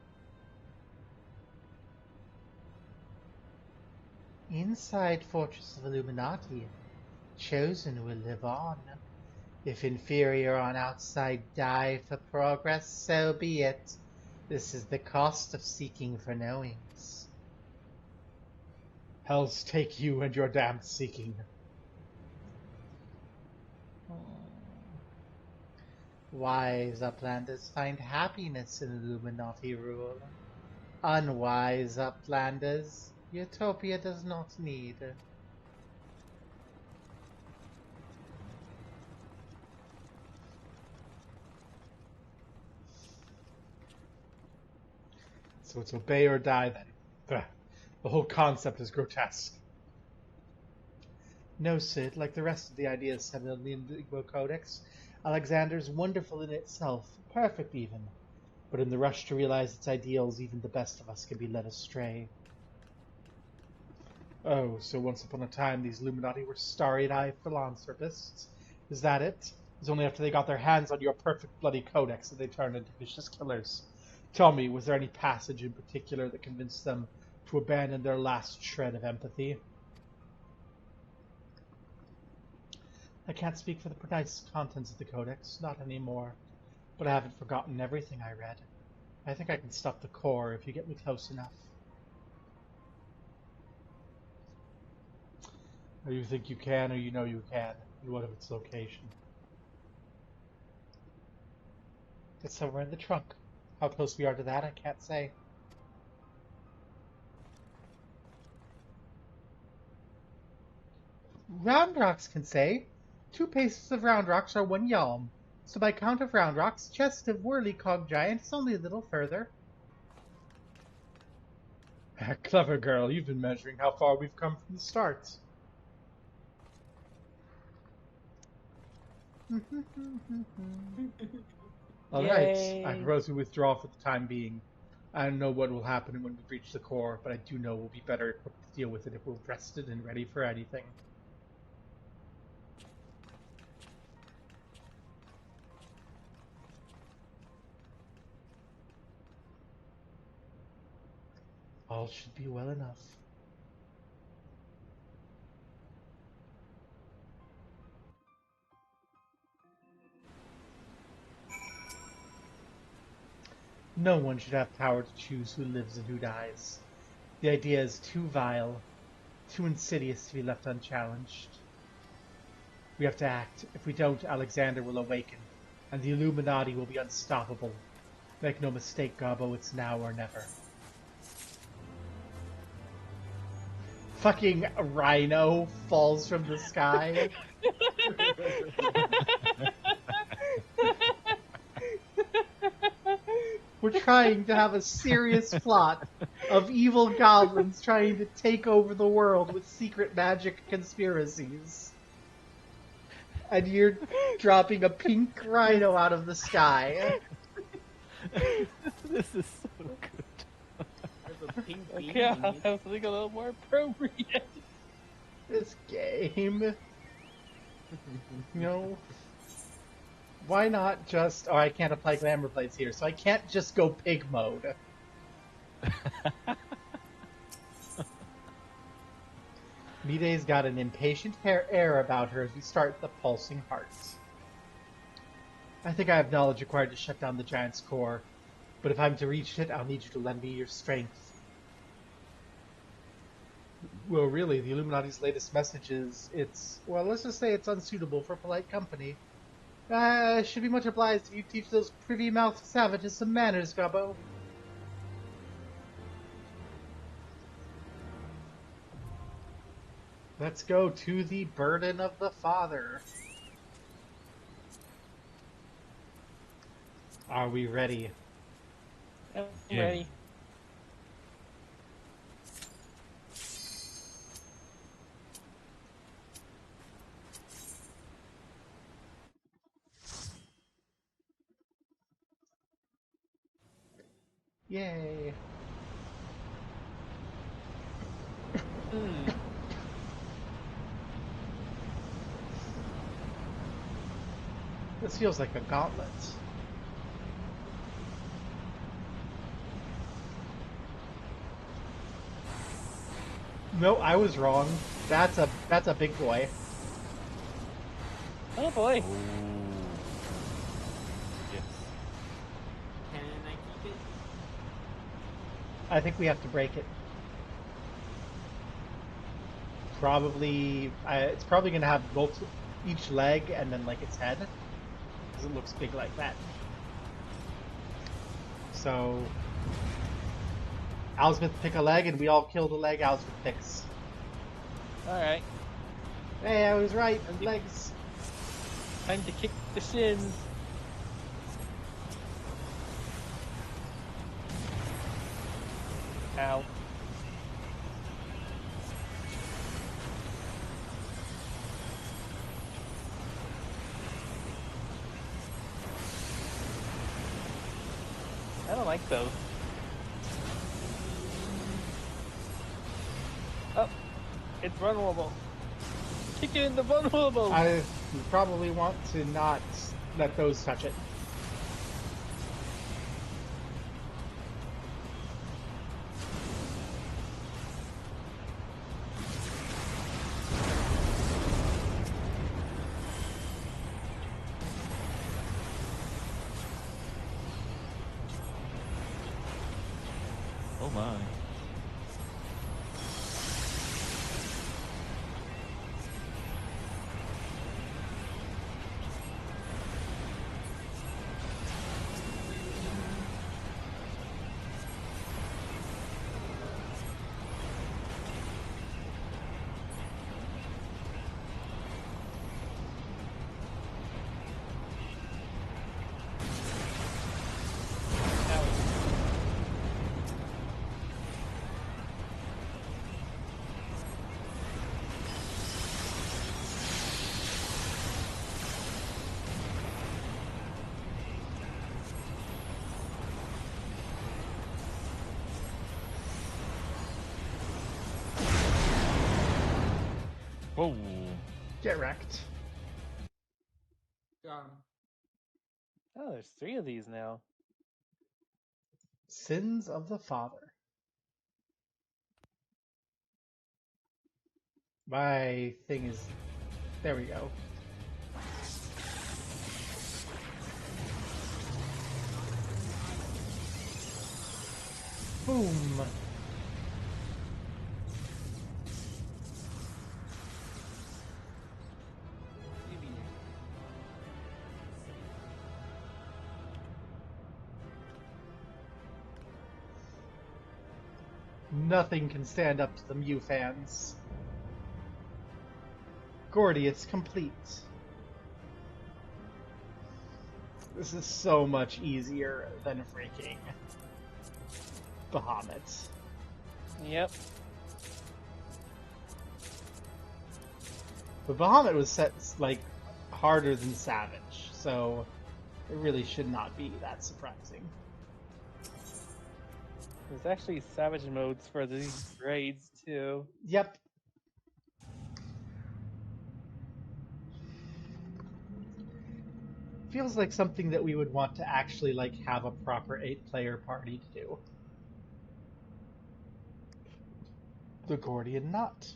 Inside Fortress of Illuminati, Chosen will live on. If inferior on outside die for progress, so be it. This is the cost of seeking for knowings. Hells take you and your damned seeking. Wise uplanders find happiness in Illuminati rule. Unwise uplanders, utopia does not need. So it's obey or die then. The whole concept is grotesque. No, Sid, like the rest of the ideas set in the Indigo Codex, Alexander's wonderful in itself, perfect even. But in the rush to realize its ideals, even the best of us can be led astray. Oh, so once upon a time these Illuminati were starry-eyed philanthropists? Is that it? It was only after they got their hands on your perfect bloody codex that they turned into vicious killers. Tell me, was there any passage in particular that convinced them to abandon their last shred of empathy? I can't speak for the precise contents of the codex, not anymore. But I haven't forgotten everything I read. I think I can stop the core if you get me close enough. Or you think you can, or you know you can, and what of its location? It's somewhere in the trunk. How close we are to that, I can't say. Round rocks can say. 2 paces of round rocks are 1 yalm. So by count of round rocks, chest of whirly-cog giant is only a little further. Clever girl, you've been measuring how far we've come from the start. Alright, I propose we withdraw for the time being. I don't know what will happen when we reach the core, but I do know we'll be better equipped to deal with it if we're rested and ready for anything. All should be well enough. No one should have power to choose who lives and who dies. The idea is too vile, too insidious to be left unchallenged. We have to act. If we don't, Alexander will awaken, and the Illuminati will be unstoppable. Make no mistake, Gobbo, it's now or never. Fucking rhino falls from the sky. We're trying to have a serious plot of evil goblins trying to take over the world with secret magic conspiracies. And you're dropping a pink rhino out of the sky. This is so good. There's a pink Okay, I'll have something a little more appropriate. This game. You know, why not just... Oh, I can't apply glamour plates here, so I can't just go pig mode. Mide's got an impatient air about her as we start the pulsing hearts. I think I have knowledge required to shut down the giant's core, but if I'm to reach it, I'll need you to lend me your strength. Well, really, the Illuminati's latest message is well, let's just say it's unsuitable for polite company. I should be much obliged if you teach those privy-mouthed savages some manners, Gobbo. Let's go to the burden of the father. Are we ready? I'm Yeah. ready. Yay. Hmm. This feels like a gauntlet. No, I was wrong. That's a big boy. Oh boy. Oh. Yes. Can I keep it? I think we have to break it. Probably, it's probably going to have each leg and then like its head, because it looks big like that. So, Owlsmith pick a leg and we all kill the leg Owlsmith picks. Alright. Hey, I was right. Legs. Time to kick the shins. Ow. I don't like those. Oh, it's vulnerable. Kick it in the vulnerable. I probably want to not let those touch it. Oh my. Whoa. Get wrecked. Got him. Oh, there's 3 of these now. Sins of the Father. My thing is... There we go. Boom. Nothing can stand up to the Mew fans. Gordius complete. This is so much easier than freaking Bahamut. Yep. But Bahamut was set like harder than Savage, so it really should not be that surprising. There's actually savage modes for these raids too. Yep. Feels like something that we would want to actually like have a proper 8-player party to do. The Gordian Knot.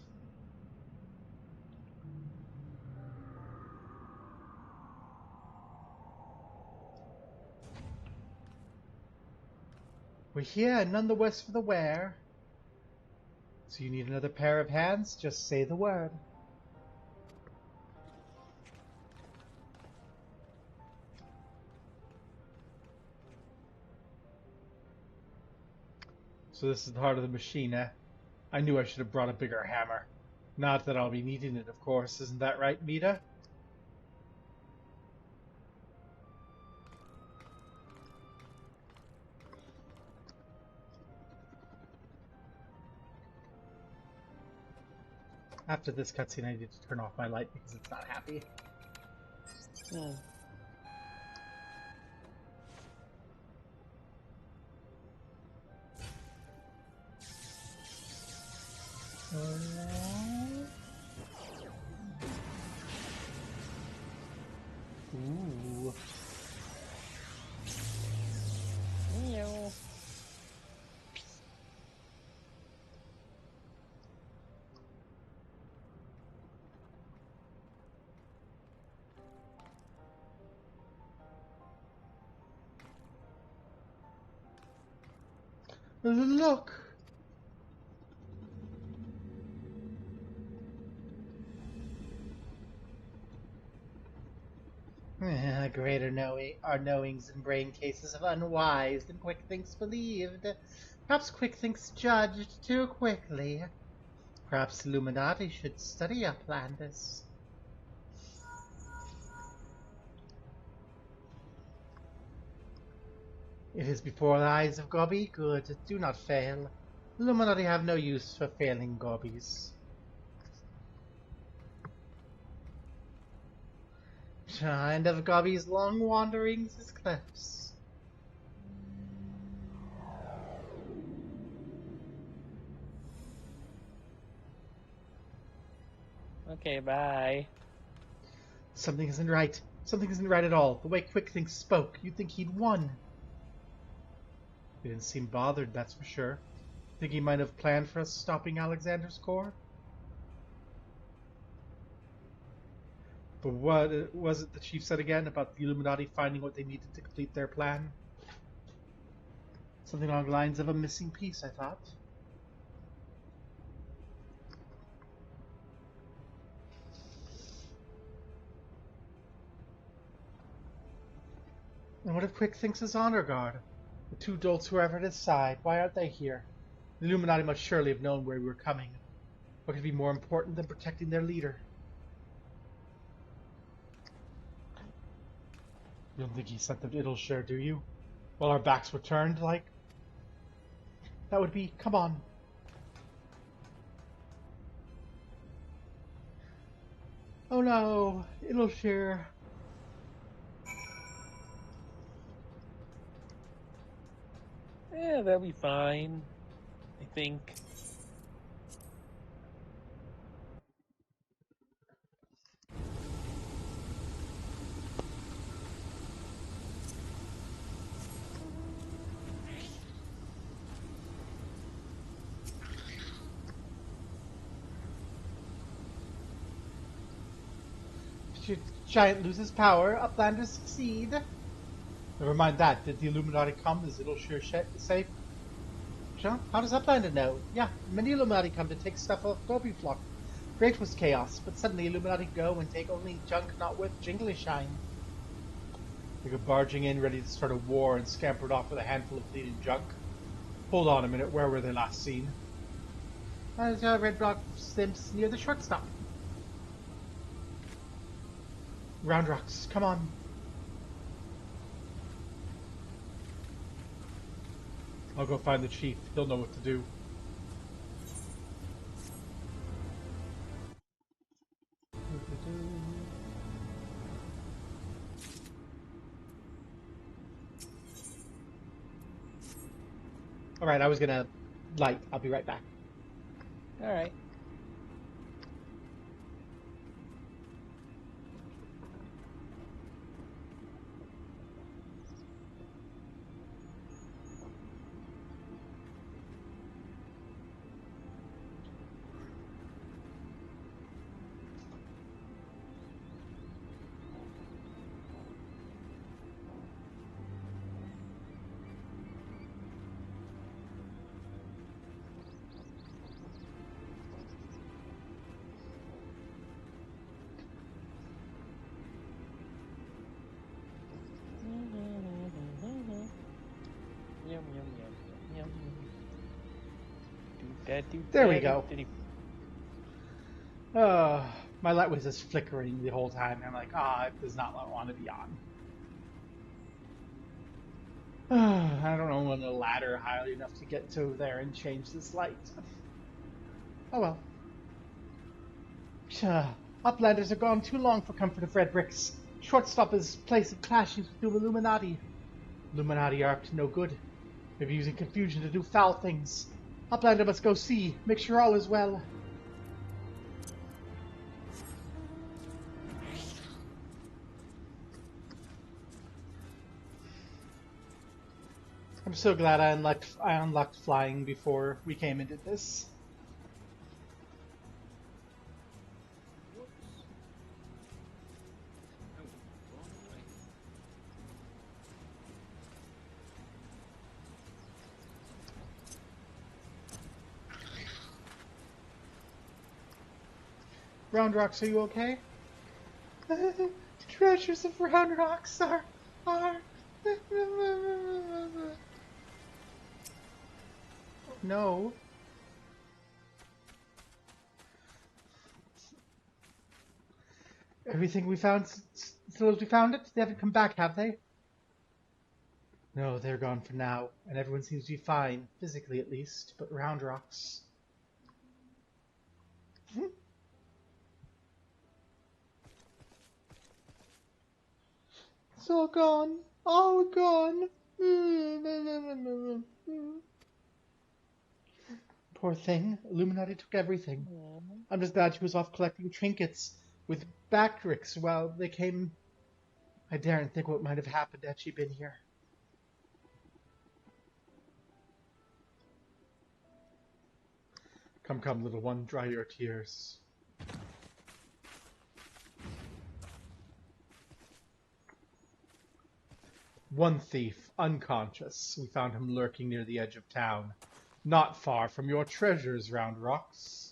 We're here, none the worse for the wear. So you need another pair of hands? Just say the word. So this is the heart of the machine, eh? I knew I should have brought a bigger hammer. Not that I'll be needing it, of course. Isn't that right, Mita? After this cutscene, I need to turn off my light because it's not happy. Hmm. Ooh. Meow. Look! Greater our knowings and brain cases of unwise than Quick Thinks believed. Perhaps Quick Thinks judged too quickly. Perhaps Illuminati should study Uplandis. It is before the eyes of Gobby. Good, do not fail. Illuminati have no use for failing Gobbies. And of Gobby's long wanderings is cliffs. Okay, bye. Something isn't right. Something isn't right at all. The way Quick Thinks spoke, you'd think he'd won. He didn't seem bothered, that's for sure. Think he might have planned for us stopping Alexander's core? But what was it the chief said again about the Illuminati finding what they needed to complete their plan? Something along the lines of a missing piece, I thought. And what if Quick Thinks is honor guard? The two dolts who are ever at his side, why aren't they here? The Illuminati must surely have known where we were coming. What could be more important than protecting their leader? You don't think he sent them to Idleshire, do you? While our backs were turned, like? That would be... come on. Oh no, Idleshire. Yeah, that'll be fine. I think. Should Giant loses power, Uplanders succeed. Never mind that. Did the Illuminati come? Is Idleshire safe? John, how does Uplander know? Yeah, many Illuminati come to take stuff off Gobby Flock. Great was chaos, but suddenly Illuminati go and take only junk not worth jingly shine. They go barging in, ready to start a war, and scampered off with a handful of bleeding junk. Hold on a minute, where were they last seen? Red Rock Stimps near the shortstop. Round Rocks, come on. I'll go find the chief. He'll know what to do. Alright, I was gonna light. I'll be right back. Alright. There we go. My light was just flickering the whole time. I'm like, it does not want to be on. I don't know when a ladder high enough to get to there and change this light. Oh well. Uplanders are gone too long for comfort of red bricks. Shortstop is place of clashes with the Illuminati. Illuminati are up to no good. Maybe using confusion to do foul things. Uplander must go see, make sure all is well. I'm so glad I unlocked flying before we came into this. Whoops. Oh, wrong way. Round Rocks, are you okay? The treasures of Round Rocks are... No. Everything we found, still as we found it, they haven't come back, have they? No, they're gone for now, and everyone seems to be fine, physically at least, but Round Rocks... It's all gone. All gone. Poor thing. Illuminati took everything. I'm just glad she was off collecting trinkets with Bactrix while they came. I daren't think what might have happened had she been here. Come, come, little one, dry your tears. One thief, unconscious. We found him lurking near the edge of town. Not far from your treasures, Round Rocks.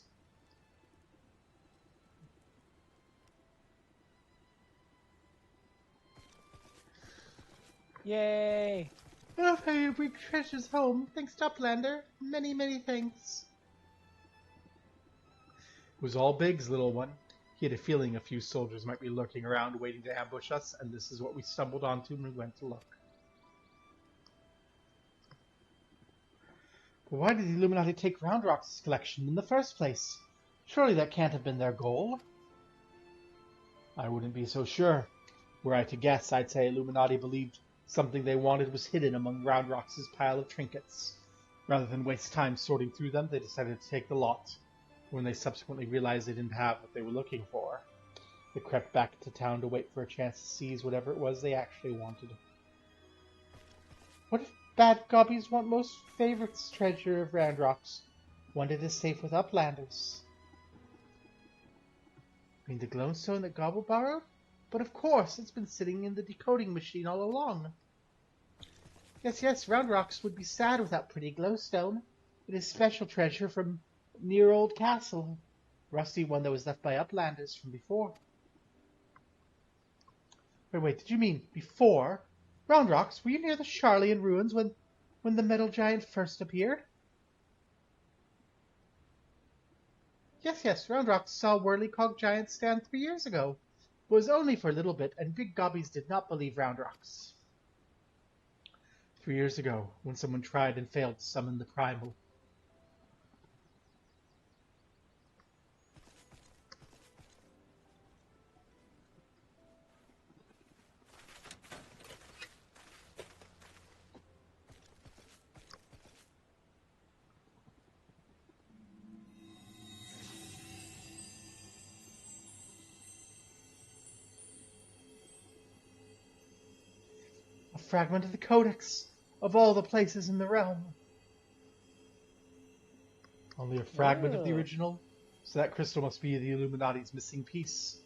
Yay! Oh, you bring treasures home. Thanks to Uplander. Many, many thanks. It was all Biggs, little one. He had a feeling a few soldiers might be lurking around waiting to ambush us, and this is what we stumbled onto when we went to look. But why did the Illuminati take Round Rock's collection in the first place? Surely that can't have been their goal. I wouldn't be so sure. Were I to guess, I'd say Illuminati believed something they wanted was hidden among Round Rock's pile of trinkets. Rather than waste time sorting through them, they decided to take the lot. When they subsequently realized they didn't have what they were looking for, they crept back to town to wait for a chance to seize whatever it was they actually wanted. What if bad Gobbies want most favorites treasure of Round Rocks? One that is safe with Uplanders. I mean the glowstone that Gobbo borrowed? But of course, it's been sitting in the decoding machine all along. Yes, Round Rocks would be sad without pretty glowstone. It is special treasure from near old castle. Rusty one that was left by Uplanders from before. Wait, did you mean before? Round Rocks, were you near the Charlian ruins when the metal giant first appeared? Yes, Round Rocks saw Whirly-Cog Giant stand 3 years ago. It was only for a little bit, and big Gobbies did not believe Round Rocks. 3 years ago, when someone tried and failed to summon the Primal. A fragment of the Codex, of all the places in the realm. Only a fragment of the original, so that crystal must be the Illuminati's missing piece.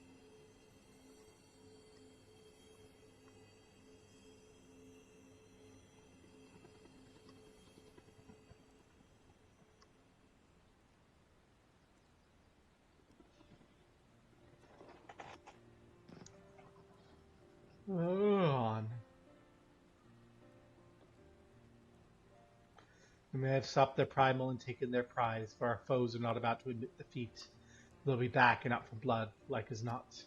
On. We may have stopped their primal and taken their prize, but our foes are not about to admit defeat. They'll be back and out for blood, like as not.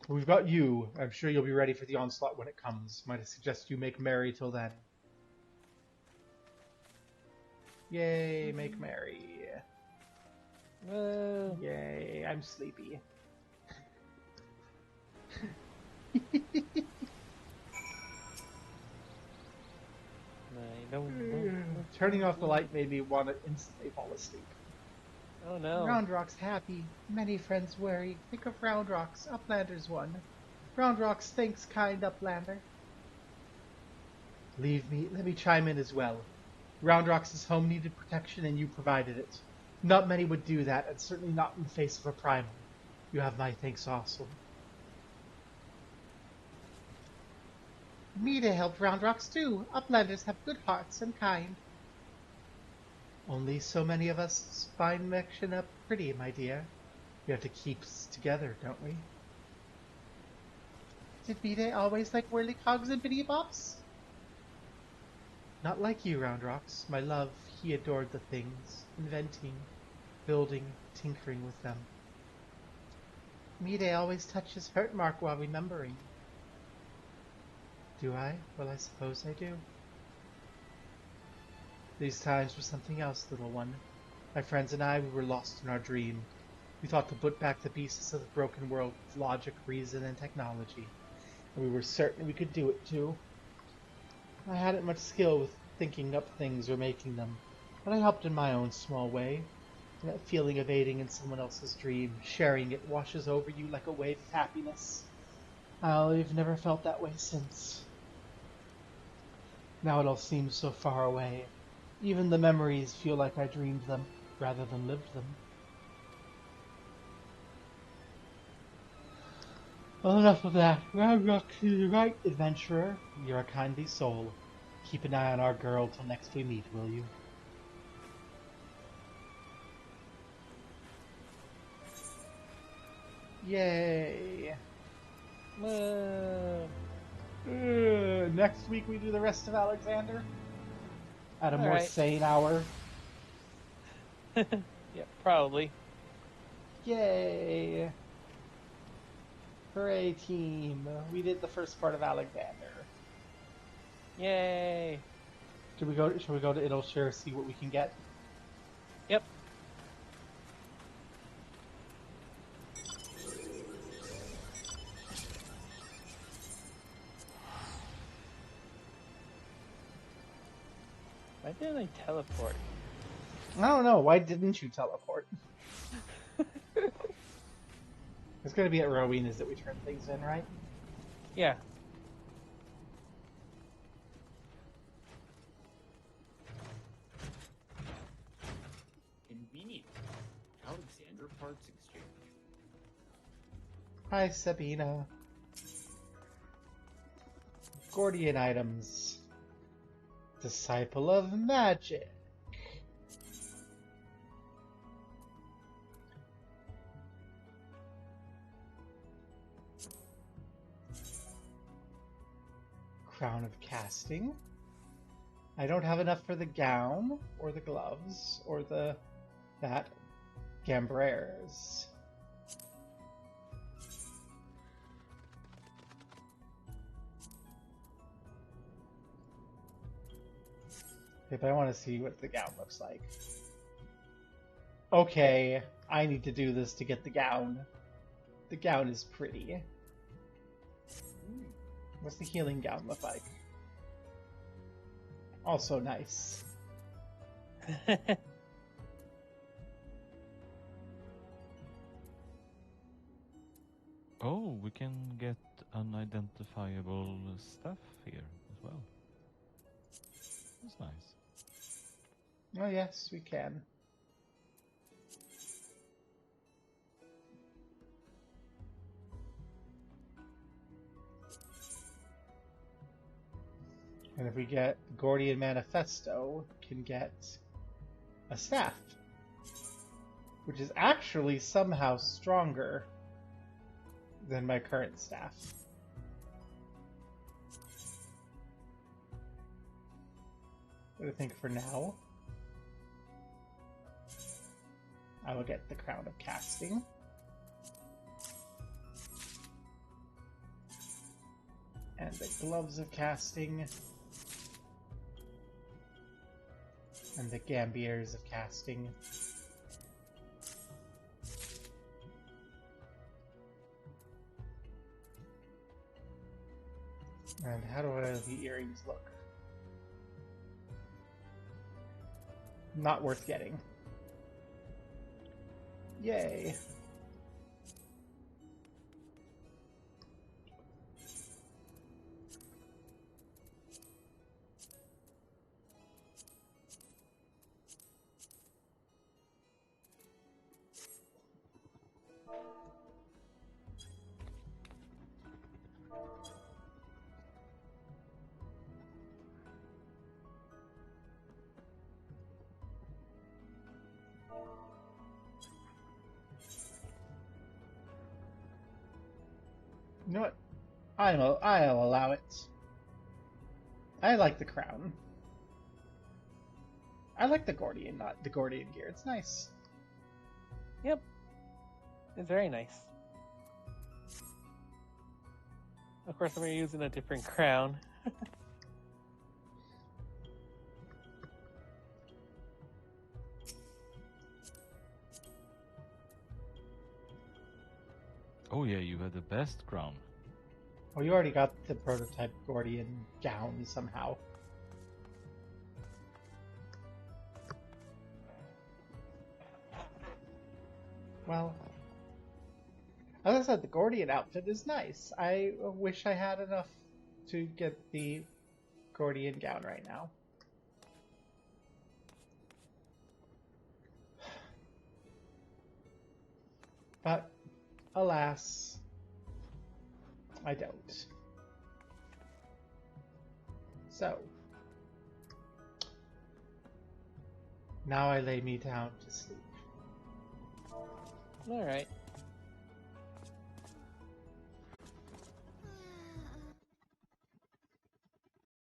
We've got you. I'm sure you'll be ready for the onslaught when it comes. Might I suggest you make merry till then? Yay, make merry. Yay, I'm sleepy. Turning off the light made me want to instantly fall asleep. Oh no. Roundrock's happy. Many friends worry. Think of Roundrock's. Uplander's one. Roundrock's thanks, kind Uplander. Let me chime in as well. Roundrock's home needed protection and you provided it. Not many would do that, and certainly not in the face of a primal. You have my thanks also. Me to help Roundrocks too. Uplanders have good hearts and kind. Only so many of us find action up pretty, my dear. We have to keep us together, don't we? Did Mide always like whirly-cogs and bitty-bops? Not like you, Roundrocks. My love, he adored the things. Inventing, building, tinkering with them. Mide always touches hurt mark while remembering. Do I? Well, I suppose I do. These times were something else, little one. My friends and I, we were lost in our dream. We thought to put back the pieces of the broken world with logic, reason, and technology. And we were certain we could do it too. I hadn't much skill with thinking up things or making them, but I helped in my own small way. And that feeling of aiding in someone else's dream, sharing it, washes over you like a wave of happiness. I've never felt that way since. Now it all seems so far away. Even the memories feel like I dreamed them, rather than lived them. Well, enough of that. Roundrock is right, adventurer. You're a kindly soul. Keep an eye on our girl till next we meet, will you? Yay! Next week we do the rest of Alexander? At a more sane hour? Yeah, probably. Yay! Hooray, team! We did the first part of Alexander. Yay! Should we go to Idleshire, see what we can get? Yep. Why didn't I teleport? I don't know. Why didn't you teleport? It's gonna be at Rowena's that we turn things in, right? Yeah. Convenient. Alexander Parts Exchange. Hi, Sabina. Gordian items. Disciple of Magic. Crown of Casting. I don't have enough for the gown, or the gloves, or that gambrers. Okay, but I want to see what the gown looks like. Okay, I need to do this to get the gown. The gown is pretty. What's the healing gown look like? Also nice. Oh, we can get unidentifiable stuff here as well. That's nice. Oh yes, we can. And if we get the Gordian Manifesto, we can get a staff, which is actually somehow stronger than my current staff. But I think for now, I will get the Crown of Casting. And the Gloves of Casting. And the Gambiers of Casting. And how do the earrings look? Not worth getting. Yay. You know what? I'll allow it. I like the crown. I like the Gordian, not the Gordian gear. It's nice. Yep. It's very nice. Of course, we're using a different crown. Oh yeah, you had the best crown. Well, you already got the prototype Gordian gown somehow. Well, as I said, the Gordian outfit is nice. I wish I had enough to get the Gordian gown right now. But, alas, I don't. So, now I lay me down to sleep. Alright.